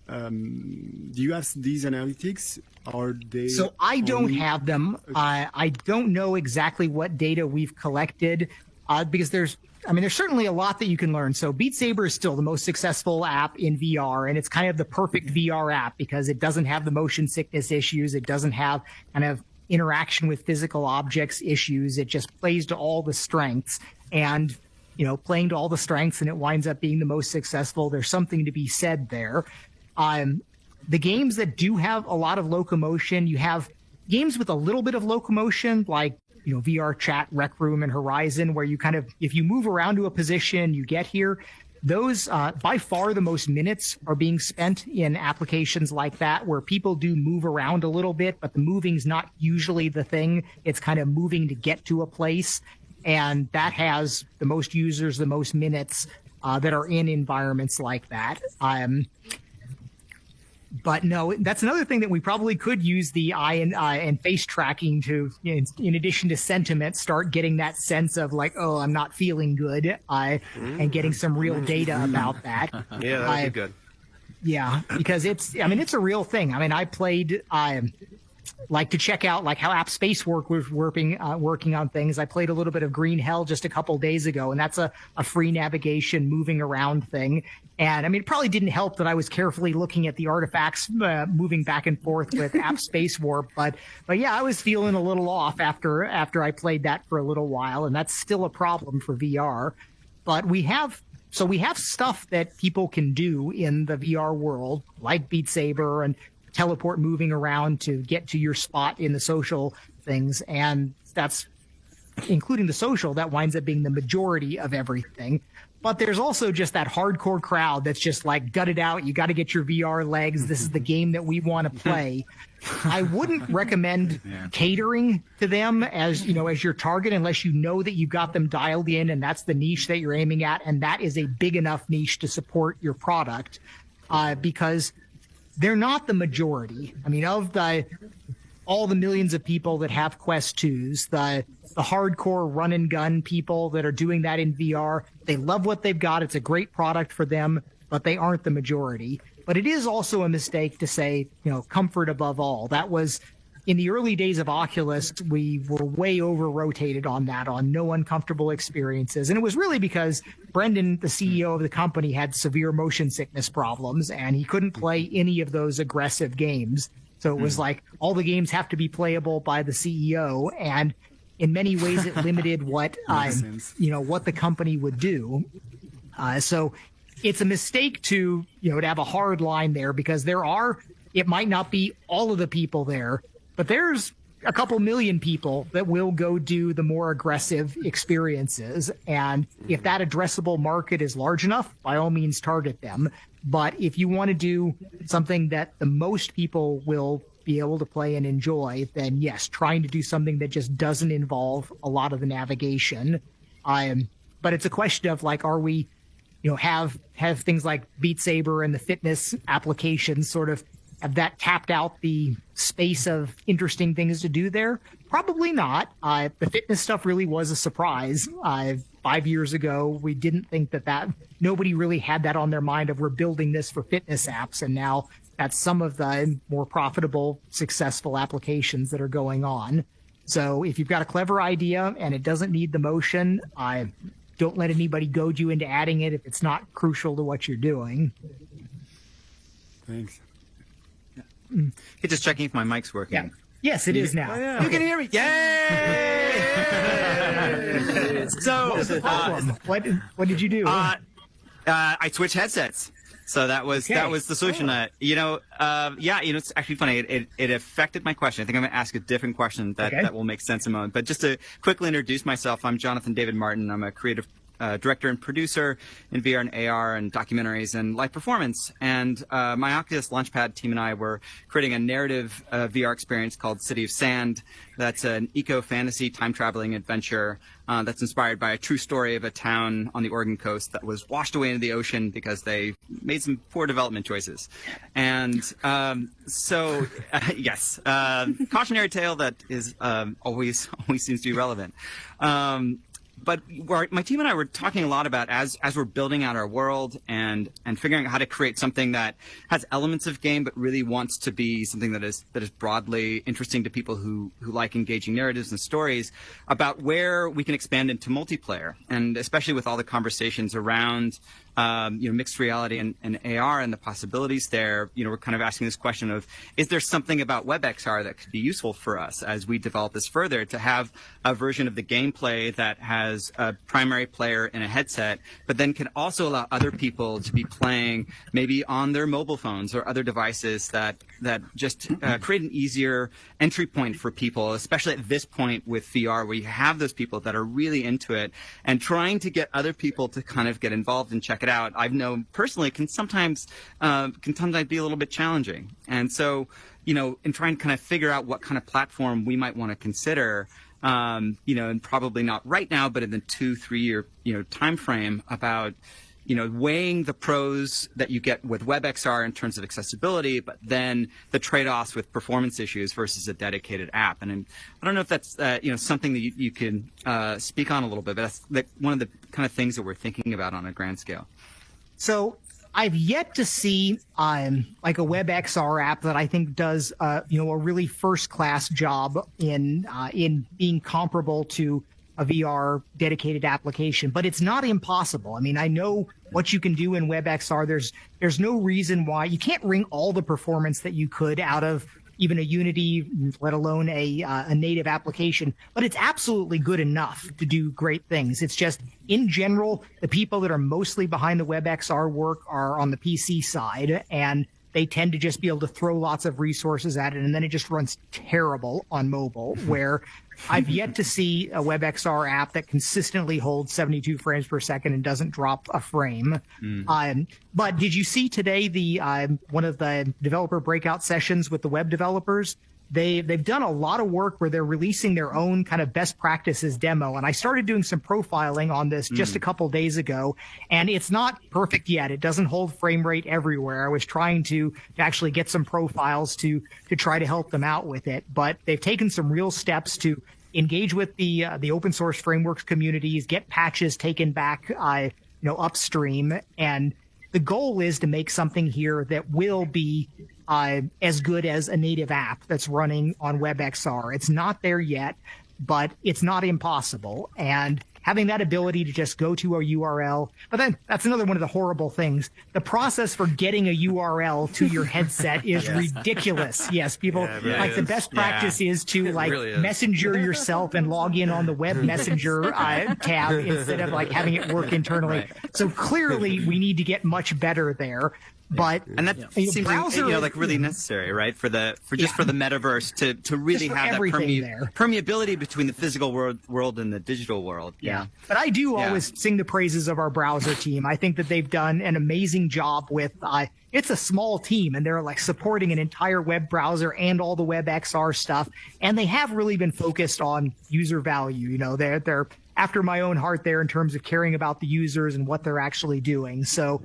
Do you have these analytics? Are they? So I don't have them. I don't know exactly what data we've collected because there's certainly a lot that you can learn. So Beat Saber is still the most successful app in VR, and it's kind of the perfect VR app because it doesn't have the motion sickness issues. It doesn't have kind of interaction with physical objects issues. It just plays to all the strengths, and playing to all the strengths, and it winds up being the most successful. There's something to be said there. The games that do have a lot of locomotion, you have games with a little bit of locomotion, like VR Chat, Rec Room, and Horizon, where you kind of, if you move around to a position, you get here, those by far the most minutes are being spent in applications like that, where people do move around a little bit, but the moving's not usually the thing. It's kind of moving to get to a place, and that has the most users, the most minutes that are in environments like that. But no, that's another thing that we probably could use the eye and face tracking to, in addition to sentiment, start getting that sense of like, oh, I'm not feeling good, and getting some real data about that. Yeah, that would be good. Yeah, because it's a real thing. I mean, I played, like to check out like how App Spacework was working on things. I played a little bit of Green Hell just a couple days ago, and that's a free navigation, moving around thing. And I mean, it probably didn't help that I was carefully looking at the artifacts moving back and forth with App Space Warp, but yeah, I was feeling a little off after I played that for a little while, and that's still a problem for VR. But we have stuff that people can do in the VR world, like Beat Saber and teleport moving around to get to your spot in the social things, and that's including the social, that winds up being the majority of everything. But there's also just that hardcore crowd that's just like, gut it out, you got to get your VR legs, this is the game that we want to play. I wouldn't recommend catering to them as your target, unless you know that you got them dialed in and that's the niche that you're aiming at, and that is a big enough niche to support your product, because they're not the majority. I mean, of all the millions of people that have Quest 2s, the hardcore run and gun people that are doing that in VR, they love what they've got. It's a great product for them, but they aren't the majority. But it is also a mistake to say, comfort above all. That was in the early days of Oculus, we were way over-rotated on that, on no uncomfortable experiences. And it was really because Brendan, the CEO of the company, had severe motion sickness problems, and he couldn't play any of those aggressive games. So it was like, all the games have to be playable by the CEO, and in many ways it limited what what the company would do. So it's a mistake to have a hard line there, because it might not be all of the people there, but there's a couple million people that will go do the more aggressive experiences. And if that addressable market is large enough, by all means target them. But if you want to do something that the most people will be able to play and enjoy, then yes, trying to do something that just doesn't involve a lot of the navigation. But it's a question of like, are we, have things like Beat Saber and the fitness applications sort of have that tapped out the space of interesting things to do there? Probably not. The fitness stuff really was a surprise. 5 years ago, we didn't think that nobody really had that on their mind of, we're building this for fitness apps, and now that's some of the more profitable, successful applications that are going on. So if you've got a clever idea and it doesn't need the motion, don't let anybody goad you into adding it if it's not crucial to what you're doing. Thanks. Hey, just checking if my mic's working. Yeah. Yes, it is now. Oh, yeah. You can hear me. Yay! So, what was the problem? What did you do? I switched headsets. So that was the solution. It's actually funny. It affected my question. I think I'm going to ask a different question that will make sense in a moment. But just to quickly introduce myself, I'm Jonathan David Martin. I'm a creative director and producer in VR and AR and documentaries and live performance. And my Oculus Launchpad team and I were creating a narrative VR experience called City of Sand. That's an eco-fantasy time-traveling adventure that's inspired by a true story of a town on the Oregon coast that was washed away into the ocean because they made some poor development choices. And yes, cautionary tale that is always seems to be relevant. But my team and I were talking a lot about, as we're building out our world and figuring out how to create something that has elements of game but really wants to be something that is broadly interesting to people who like engaging narratives and stories, about where we can expand into multiplayer, and especially with all the conversations around mixed reality and AR and the possibilities there. We're kind of asking this question of, is there something about WebXR that could be useful for us as we develop this further, to have a version of the gameplay that has a primary player in a headset, but then can also allow other people to be playing maybe on their mobile phones or other devices that just create an easier entry point for people, especially at this point with VR, where you have those people that are really into it, and trying to get other people to kind of get involved and check it out, I've known personally can sometimes be a little bit challenging. And so, in trying to kind of figure out what kind of platform we might want to consider, and probably not right now, but in the 2-3 year, time frame about, weighing the pros that you get with WebXR in terms of accessibility, but then the trade-offs with performance issues versus a dedicated app. And I don't know if that's, something that you can speak on a little bit, but that's one of the kind of things that we're thinking about on a grand scale. So I've yet to see like a WebXR app that I think does a really first class job in being comparable to a VR dedicated application, but it's not impossible. I mean, I know what you can do in WebXR. There's no reason why you can't wring all the performance that you could out of even a Unity, let alone a native application, but it's absolutely good enough to do great things. It's just, in general, the people that are mostly behind the WebXR work are on the PC side, and they tend to just be able to throw lots of resources at it, and then it just runs terrible on mobile, where I've yet to see a WebXR app that consistently holds 72 frames per second and doesn't drop a frame. But did you see today the one of the developer breakout sessions with the web developers? They've done a lot of work where they're releasing their own kind of best practices demo. And I started doing some profiling on this just a couple days ago, and it's not perfect yet. It doesn't hold frame rate everywhere. I was trying to actually get some profiles to try to help them out with it, but they've taken some real steps to engage with the open source frameworks communities, get patches taken back, upstream. And the goal is to make something here that will be as good as a native app that's running on WebXR. It's not there yet, but it's not impossible. And having that ability to just go to a URL, but then that's another one of the horrible things. The process for getting a URL to your headset is ridiculous. Yes, people the best practice is to messenger yourself and log in on the web messenger tab instead of having it work internally. Right. So clearly we need to get much better there. But that seems really necessary, right? For the metaverse to really have that permeability between the physical world and the digital world. Yeah. But I do always sing the praises of our browser team. I think that they've done an amazing job with it's a small team, and they're supporting an entire web browser and all the WebXR stuff, and they have really been focused on user value. They're after my own heart there in terms of caring about the users and what they're actually doing. So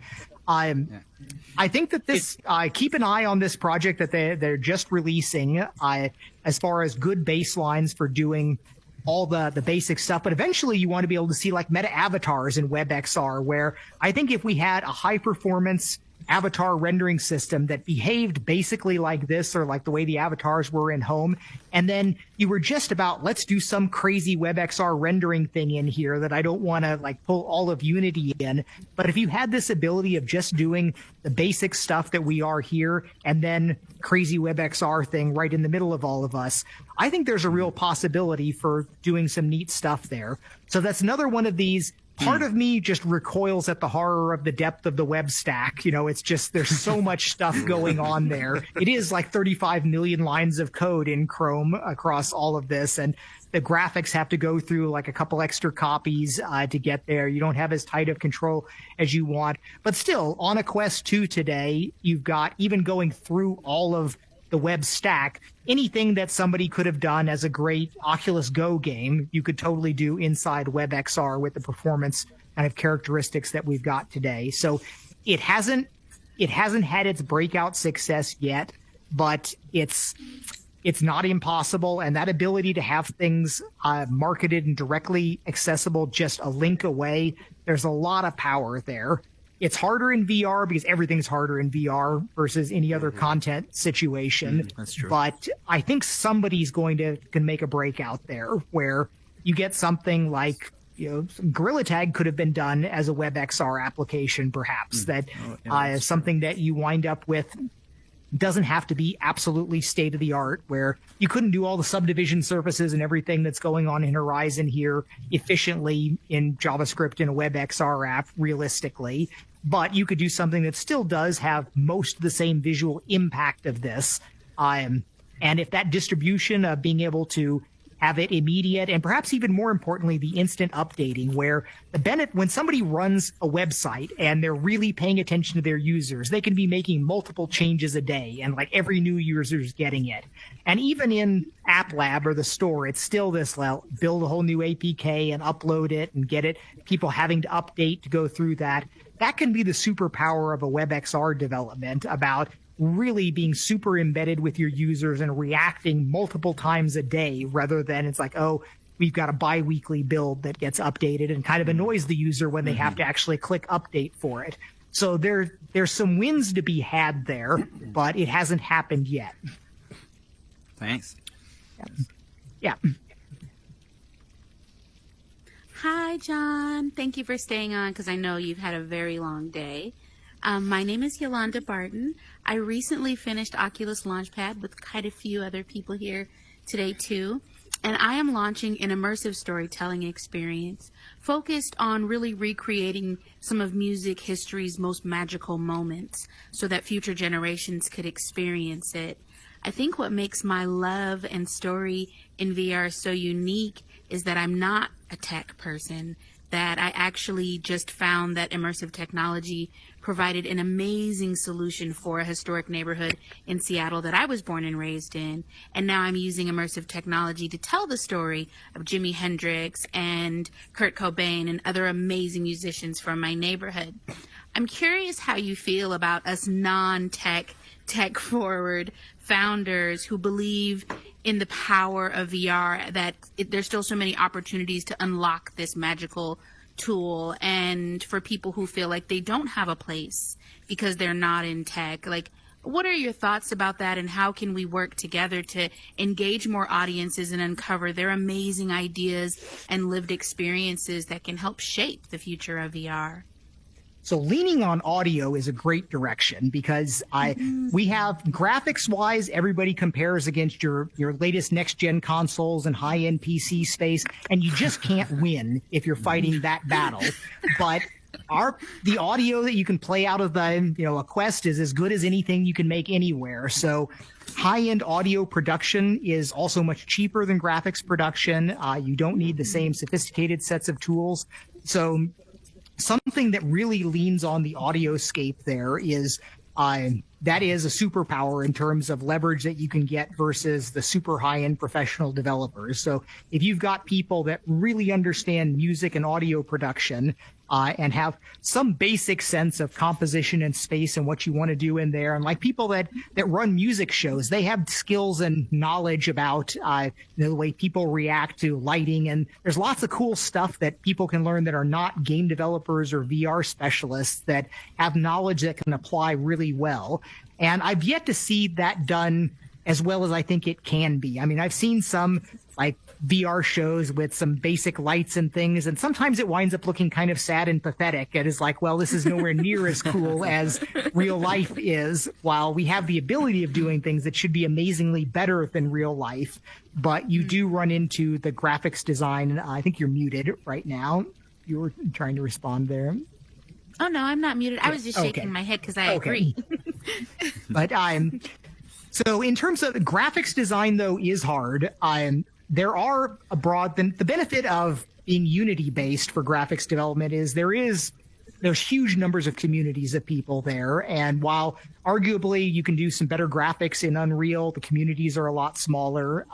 I think that this keep an eye on this project that they're just releasing as far as good baselines for doing all the basic stuff. But eventually you want to be able to see meta avatars in WebXR, where I think if we had a high performance avatar rendering system that behaved basically like this, or like the way the avatars were in Home, and then you were just about, let's do some crazy WebXR rendering thing in here that I don't want to pull all of Unity in. But if you had this ability of just doing the basic stuff that we are here, and then crazy WebXR thing right in the middle of all of us, I think there's a real possibility for doing some neat stuff there. So that's another one of these. Part of me just recoils at the horror of the depth of the web stack. It's just, there's so much stuff going on there. It is 35 million lines of code in Chrome across all of this. And the graphics have to go through a couple extra copies to get there. You don't have as tight of control as you want. But still, on a Quest 2 today, you've got, even going through all of the web stack, anything that somebody could have done as a great Oculus Go game, you could totally do inside WebXR with the performance kind of characteristics that we've got today. So it hasn't had its breakout success yet, but it's not impossible. And that ability to have things marketed and directly accessible just a link away, there's a lot of power there. It's harder in VR because everything's harder in VR versus any other content situation. That's true. But I think somebody's can make a breakout there where you get something like, Gorilla Tag could have been done as a WebXR application, perhaps, something that you wind up with doesn't have to be absolutely state of the art, where you couldn't do all the subdivision surfaces and everything that's going on in Horizon here efficiently in JavaScript in a WebXR app realistically. But you could do something that still does have most of the same visual impact of this. And if that distribution of being able to have it immediate, and perhaps even more importantly, the instant updating, where when somebody runs a website and they're really paying attention to their users, they can be making multiple changes a day, and like every new user is getting it. And even in App Lab or the store, it's still this, well, build a whole new APK and upload it and get it, people having to update to go through that. That can be the superpower of a WebXR development, about really being super embedded with your users and reacting multiple times a day, rather than it's like, oh, we've got a bi-weekly build that gets updated and kind of annoys the user when they have to actually click update for it. So there's some wins to be had there, but it hasn't happened yet. Thanks. Yeah. Hi, John. Thank you for staying on because I know you've had a very long day. My name is Yolanda Barton. I recently finished Oculus Launchpad with quite a few other people here today too. And I am launching an immersive storytelling experience focused on really recreating some of music history's most magical moments so that future generations could experience it. I think what makes my love and story in VR so unique is that I'm not a tech person, that I actually just found that immersive technology provided an amazing solution for a historic neighborhood in Seattle that I was born and raised in. And now I'm using immersive technology to tell the story of Jimi Hendrix and Kurt Cobain and other amazing musicians from my neighborhood. I'm curious how you feel about us non-tech, tech-forward founders who believe in the power of VR, that there's still so many opportunities to unlock this magical tool, and for people who feel like they don't have a place because they're not in tech. Like, what are your thoughts about that, and how can we work together to engage more audiences and uncover their amazing ideas and lived experiences that can help shape the future of VR? So leaning on audio is a great direction, because we have graphics-wise, everybody compares against your latest next-gen consoles and high-end PC space, and you just can't win if you're fighting that battle. But the audio that you can play out of a Quest is as good as anything you can make anywhere. So high-end audio production is also much cheaper than graphics production. You don't need the same sophisticated sets of tools. So something that really leans on the audioscape there is that is a superpower in terms of leverage that you can get versus the super high-end professional developers. So if you've got people that really understand music and audio production and have some basic sense of composition and space and what you want to do in there, and like people that run music shows, they have skills and knowledge about the way people react to lighting, and there's lots of cool stuff that people can learn that are not game developers or VR specialists that have knowledge that can apply really well. And I've yet to see that done as well as I think it can be. I mean, I've seen some like VR shows with some basic lights and things, and sometimes it winds up looking kind of sad and pathetic. It is like, well, this is nowhere near as cool as real life is, while we have the ability of doing things that should be amazingly better than real life. But you do run into the graphics design. I think you're muted right now. You were trying to respond there. Oh, no, I'm not muted. I was just shaking my head because I agree. But so in terms of graphics design, though, is hard. There are the benefit of being Unity based for graphics development is there's huge numbers of communities of people there. And while arguably you can do some better graphics in Unreal, the communities are a lot smaller.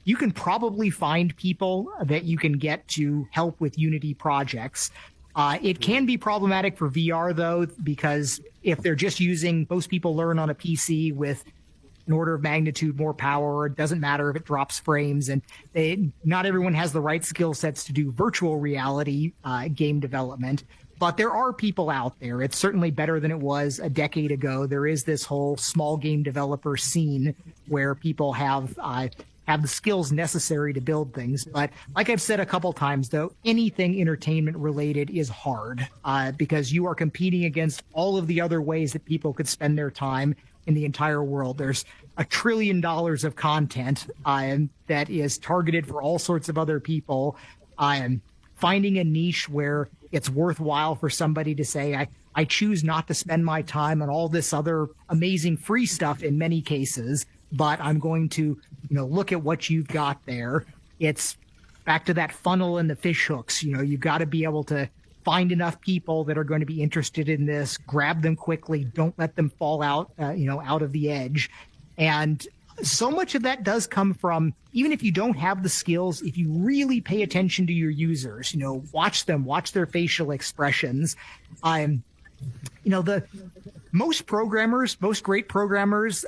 You can probably find people that you can get to help with Unity projects. It can be problematic for VR, though, because if they're just most people learn on a PC with an order of magnitude more power. It doesn't matter if it drops frames, and not everyone has the right skill sets to do virtual reality game development. But there are people out there. It's certainly better than it was a decade ago. There is this whole small game developer scene where people have the skills necessary to build things. But like I've said a couple times, though, anything entertainment related is hard because you are competing against all of the other ways that people could spend their time in the entire world. There's $1 trillion of content that is targeted for all sorts of other people. Finding a niche where it's worthwhile for somebody to say, I choose not to spend my time on all this other amazing free stuff in many cases, but I'm going to look at what you've got there. it's back to that funnel and the fish hooks. You've got to be able to find enough people that are going to be interested in this, grab them quickly, don't let them fall out, out of the edge. And so much of that does come from, even if you don't have the skills, if you really pay attention to your users, watch them, watch their facial expressions. Most great programmers,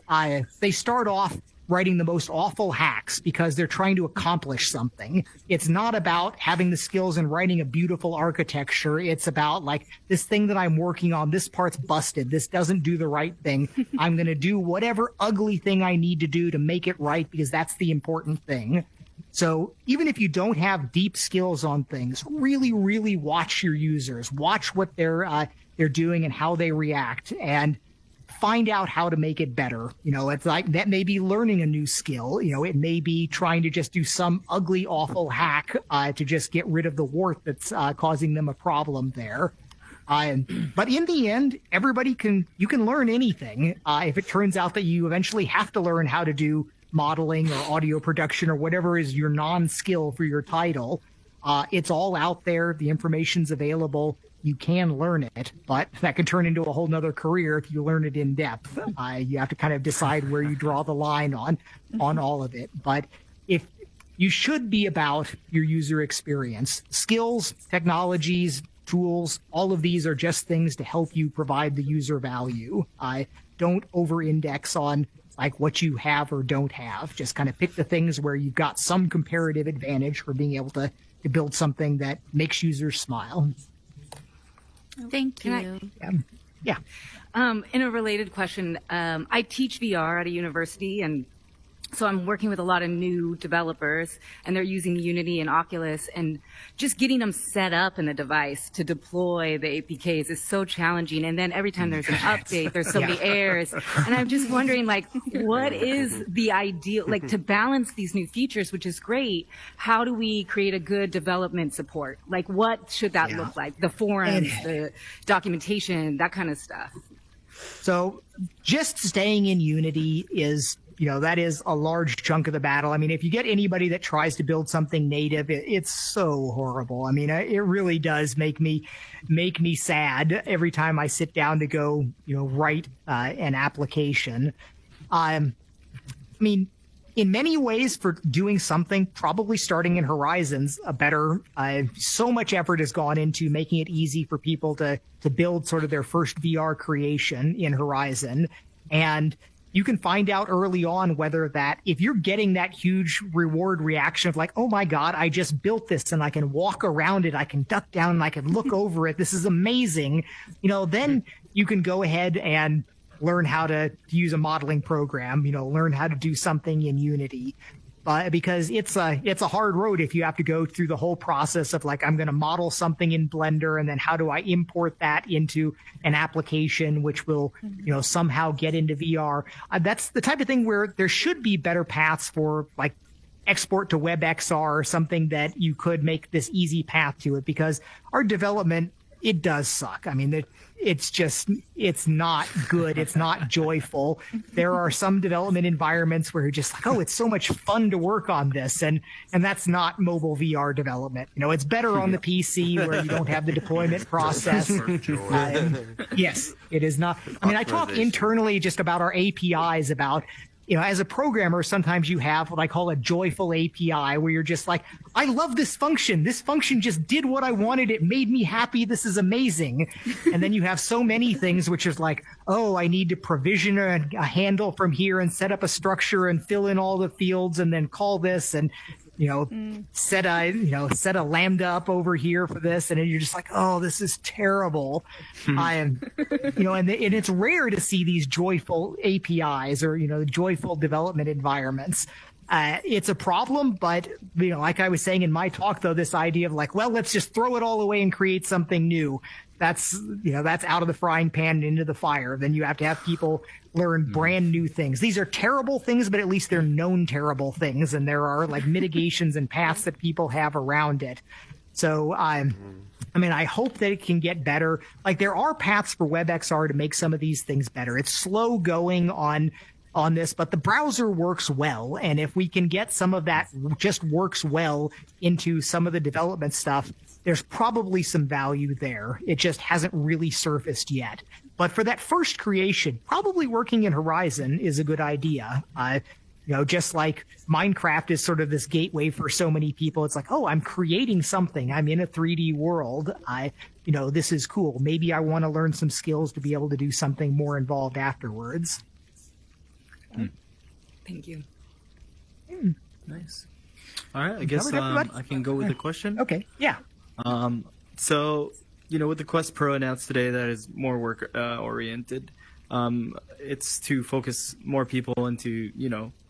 they start off writing the most awful hacks because they're trying to accomplish something. It's not about having the skills and writing a beautiful architecture. It's about like, this thing that I'm working on, this part's busted. This doesn't do the right thing. I'm going to do whatever ugly thing I need to do to make it right, because that's the important thing. So even if you don't have deep skills on things, really, really watch your users, watch what they're doing and how they react, and find out how to make it better. It's like, that may be learning a new skill. It may be trying to just do some ugly, awful hack to just get rid of the wart that's causing them a problem there. But in the end, you can learn anything. If it turns out that you eventually have to learn how to do modeling or audio production or whatever is your non-skill for your title, it's all out there. The information's available. You can learn it, but that can turn into a whole nother career if you learn it in depth. You have to kind of decide where you draw the line on all of it. But if you should be about your user experience, skills, technologies, tools, all of these are just things to help you provide the user value. Don't over-index on like what you have or don't have. Just kind of pick the things where you've got some comparative advantage for being able to build something that makes users smile. Thank you. Yeah. In a related question, I teach VR at a university, and so I'm working with a lot of new developers, and they're using Unity and Oculus, and just getting them set up in the device to deploy the APKs is so challenging. And then every time there's an update, there's so many errors. And I'm just wondering, like, what is the ideal, like, to balance these new features, which is great, how do we create a good development support? Like, what should that look like? The forums, the documentation, that kind of stuff. So just staying in Unity is, that is a large chunk of the battle. I mean, if you get anybody that tries to build something native, it's so horrible. I mean, it really does make me sad every time I sit down to go, write an application. I mean, in many ways, for doing something, probably starting in Horizon's a better. So much effort has gone into making it easy for people to build sort of their first VR creation in Horizon, and you can find out early on whether that, if you're getting that huge reward reaction of like, oh my God, I just built this and I can walk around it, I can duck down and I can look over it, this is amazing, then you can go ahead and learn how to use a modeling program, learn how to do something in Unity. Because it's a hard road if you have to go through the whole process of like, I'm going to model something in Blender, and then how do I import that into an application which will, somehow get into VR. That's the type of thing where there should be better paths for like export to WebXR or something that you could make this easy path to it, because our development, it does suck. I mean, it's not good. It's not joyful. There are some development environments where you're just like, oh, it's so much fun to work on this. And that's not mobile VR development. It's better on the PC where you don't have the deployment process. Yes, it is not. I mean, I talk internally just about our APIs, about, as a programmer, sometimes you have what I call a joyful API, where you're just like, I love this function. This function just did what I wanted. It made me happy. This is amazing. And then you have so many things, which is like, oh, I need to provision a handle from here and set up a structure and fill in all the fields and then call this and, set a lambda up over here for this. And then you're just like, oh, this is terrible. And it's rare to see these joyful APIs or, joyful development environments. It's a problem, but, like I was saying in my talk, though, this idea of like, well, let's just throw it all away and create something new. That's out of the frying pan and into the fire. Then you have to have people learn brand new things. These are terrible things, but at least they're known terrible things. And there are like mitigations and paths that people have around it. So, I hope that it can get better. Like, there are paths for WebXR to make some of these things better. It's slow going on on this, but the browser works well. And if we can get some of that just works well into some of the development stuff, there's probably some value there. It just hasn't really surfaced yet. But for that first creation, probably working in Horizon is a good idea. Just like Minecraft is sort of this gateway for so many people. It's like, oh, I'm creating something. I'm in a 3D world. This is cool. Maybe I want to learn some skills to be able to do something more involved afterwards. Thank you. Nice. All right, I guess I can go with the question. Okay, yeah. So, with the Quest Pro announced today that is more work oriented, it's to focus more people into,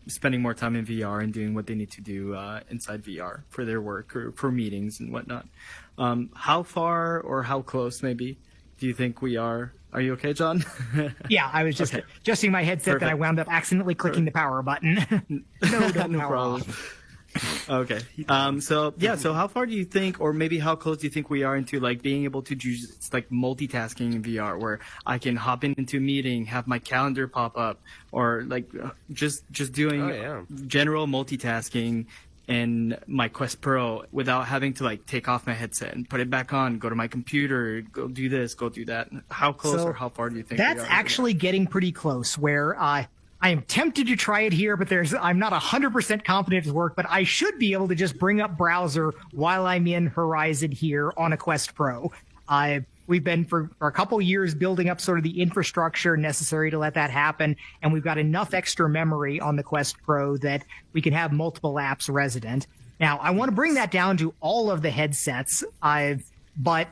spending more time in VR and doing what they need to do inside VR for their work or for meetings and whatnot. How far or how close, maybe, do you think we are? Are you okay, John? Yeah, I was just adjusting my headset, and I wound up accidentally clicking the power button. No problem. Okay. So how far do you think, or maybe how close do you think we are into like being able to do like multitasking in VR, where I can hop into a meeting, have my calendar pop up, or like just doing general multitasking in my Quest Pro without having to like take off my headset and put it back on, go to my computer, go do this, go do that. How close or how far do you think that's we are? Actually getting pretty close, where I am tempted to try it here, but I'm not 100% confident it'll work, but I should be able to just bring up browser while I'm in Horizon here on a Quest Pro. We've been for a couple years building up sort of the infrastructure necessary to let that happen, and we've got enough extra memory on the Quest Pro that we can have multiple apps resident. Now, I want to bring that down to all of the headsets, but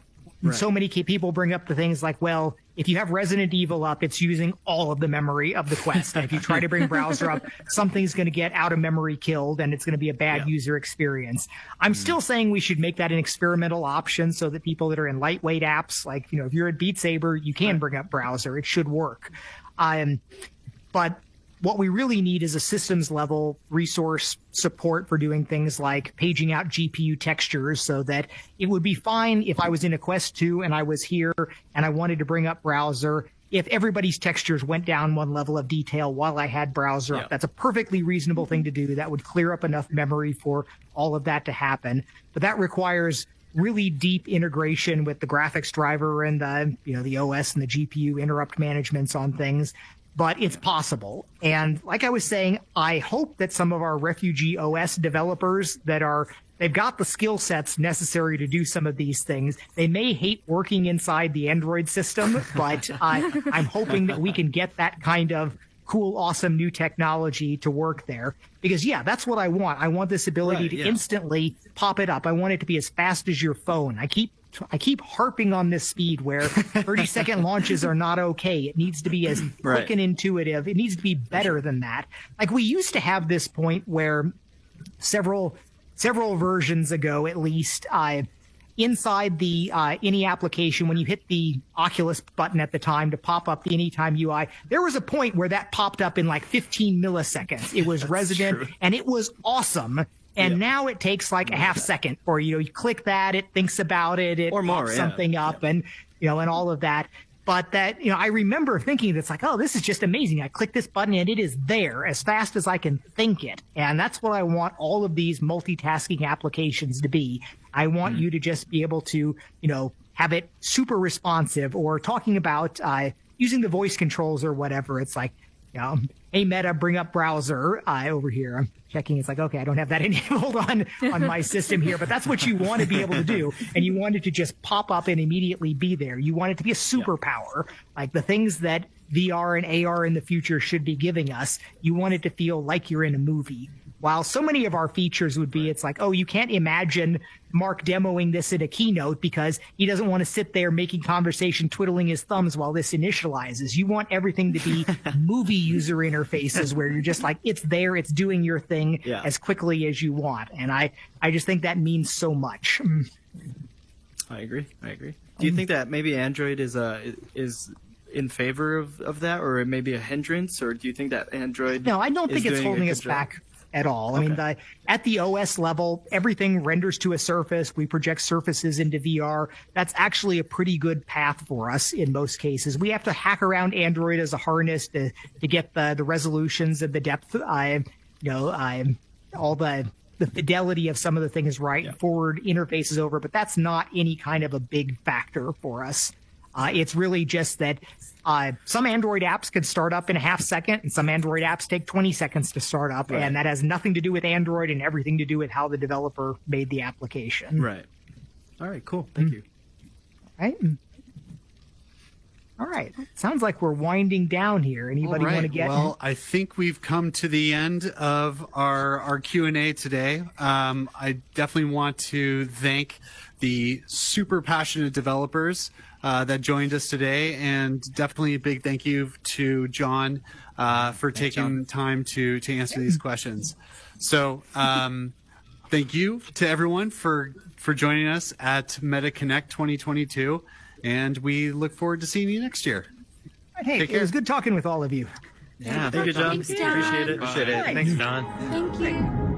so many people bring up the things like, well, if you have Resident Evil up, it's using all of the memory of the Quest. And if you try to bring browser up, something's going to get out of memory killed, and it's going to be a bad user experience. I'm still saying we should make that an experimental option so that people that are in lightweight apps, like, if you're at Beat Saber, you can bring up browser. It should work. But what we really need is a systems level resource support for doing things like paging out GPU textures, so that it would be fine if I was in a Quest 2 and I was here and I wanted to bring up browser. If everybody's textures went down one level of detail while I had browser up, that's a perfectly reasonable thing to do. That would clear up enough memory for all of that to happen. But that requires really deep integration with the graphics driver and the OS and the GPU interrupt managements on things. But it's possible. And like I was saying, I hope that some of our refugee OS developers they've got the skill sets necessary to do some of these things. They may hate working inside the Android system, but I'm hoping that we can get that kind of cool, awesome new technology to work there. Because, that's what I want. I want this ability to instantly pop it up. I want it to be as fast as your phone. I keep harping on this speed where 30-second launches are not okay. It needs to be as quick and intuitive. It needs to be better than that. Like, we used to have this point where several versions ago, at least, inside the any application, when you hit the Oculus button at the time to pop up the Anytime UI, there was a point where that popped up in like 15 milliseconds. It was resident, and it was awesome. And now it takes like a half second, or you click that, it thinks about it, it pops something up, and and all of that. But that I remember thinking that's like, oh, this is just amazing. I click this button and it is there as fast as I can think it, and that's what I want all of these multitasking applications to be. I want you to just be able to have it super responsive, or talking about using the voice controls or whatever. It's like, hey Meta, bring up browser over here. I'm checking. It's like, okay, I don't have that enabled on my system here, but that's what you want to be able to do. And you want it to just pop up and immediately be there. You want it to be a superpower, like the things that VR and AR in the future should be giving us. You want it to feel like you're in a movie. While so many of our features would be, it's like, oh, you can't imagine Mark demoing this in a keynote because he doesn't want to sit there making conversation, twiddling his thumbs while this initializes. You want everything to be movie user interfaces where you're just like, it's there, it's doing your thing as quickly as you want. And I just think that means so much. I agree. Do you think that maybe Android is in favor of that, or maybe a hindrance, or do you think that Android No, I don't think it's holding us back. at all. I mean, at the OS level, everything renders to a surface. We project surfaces into VR. That's actually a pretty good path for us in most cases. We have to hack around Android as a harness to get the resolutions and the depth. All the fidelity of some of the things forward interfaces over, but that's not any kind of a big factor for us. It's really just that some Android apps can start up in a half second, and some Android apps take 20 seconds to start up, and that has nothing to do with Android and everything to do with how the developer made the application. Right. All right, cool. Thank you. All right. Sounds like we're winding down here. Anybody want to get? Well, I think we've come to the end of our Q&A today. I definitely want to thank the super passionate developers that joined us today, and definitely a big thank you to John for taking time to answer these questions. So thank you to everyone for joining us at Meta Connect 2022, and we look forward to seeing you next year. Hey, it was good talking with all of you. Yeah, thank you, John. Thanks, John. Appreciate it. Appreciate it. Right. Thanks, John. Thank you.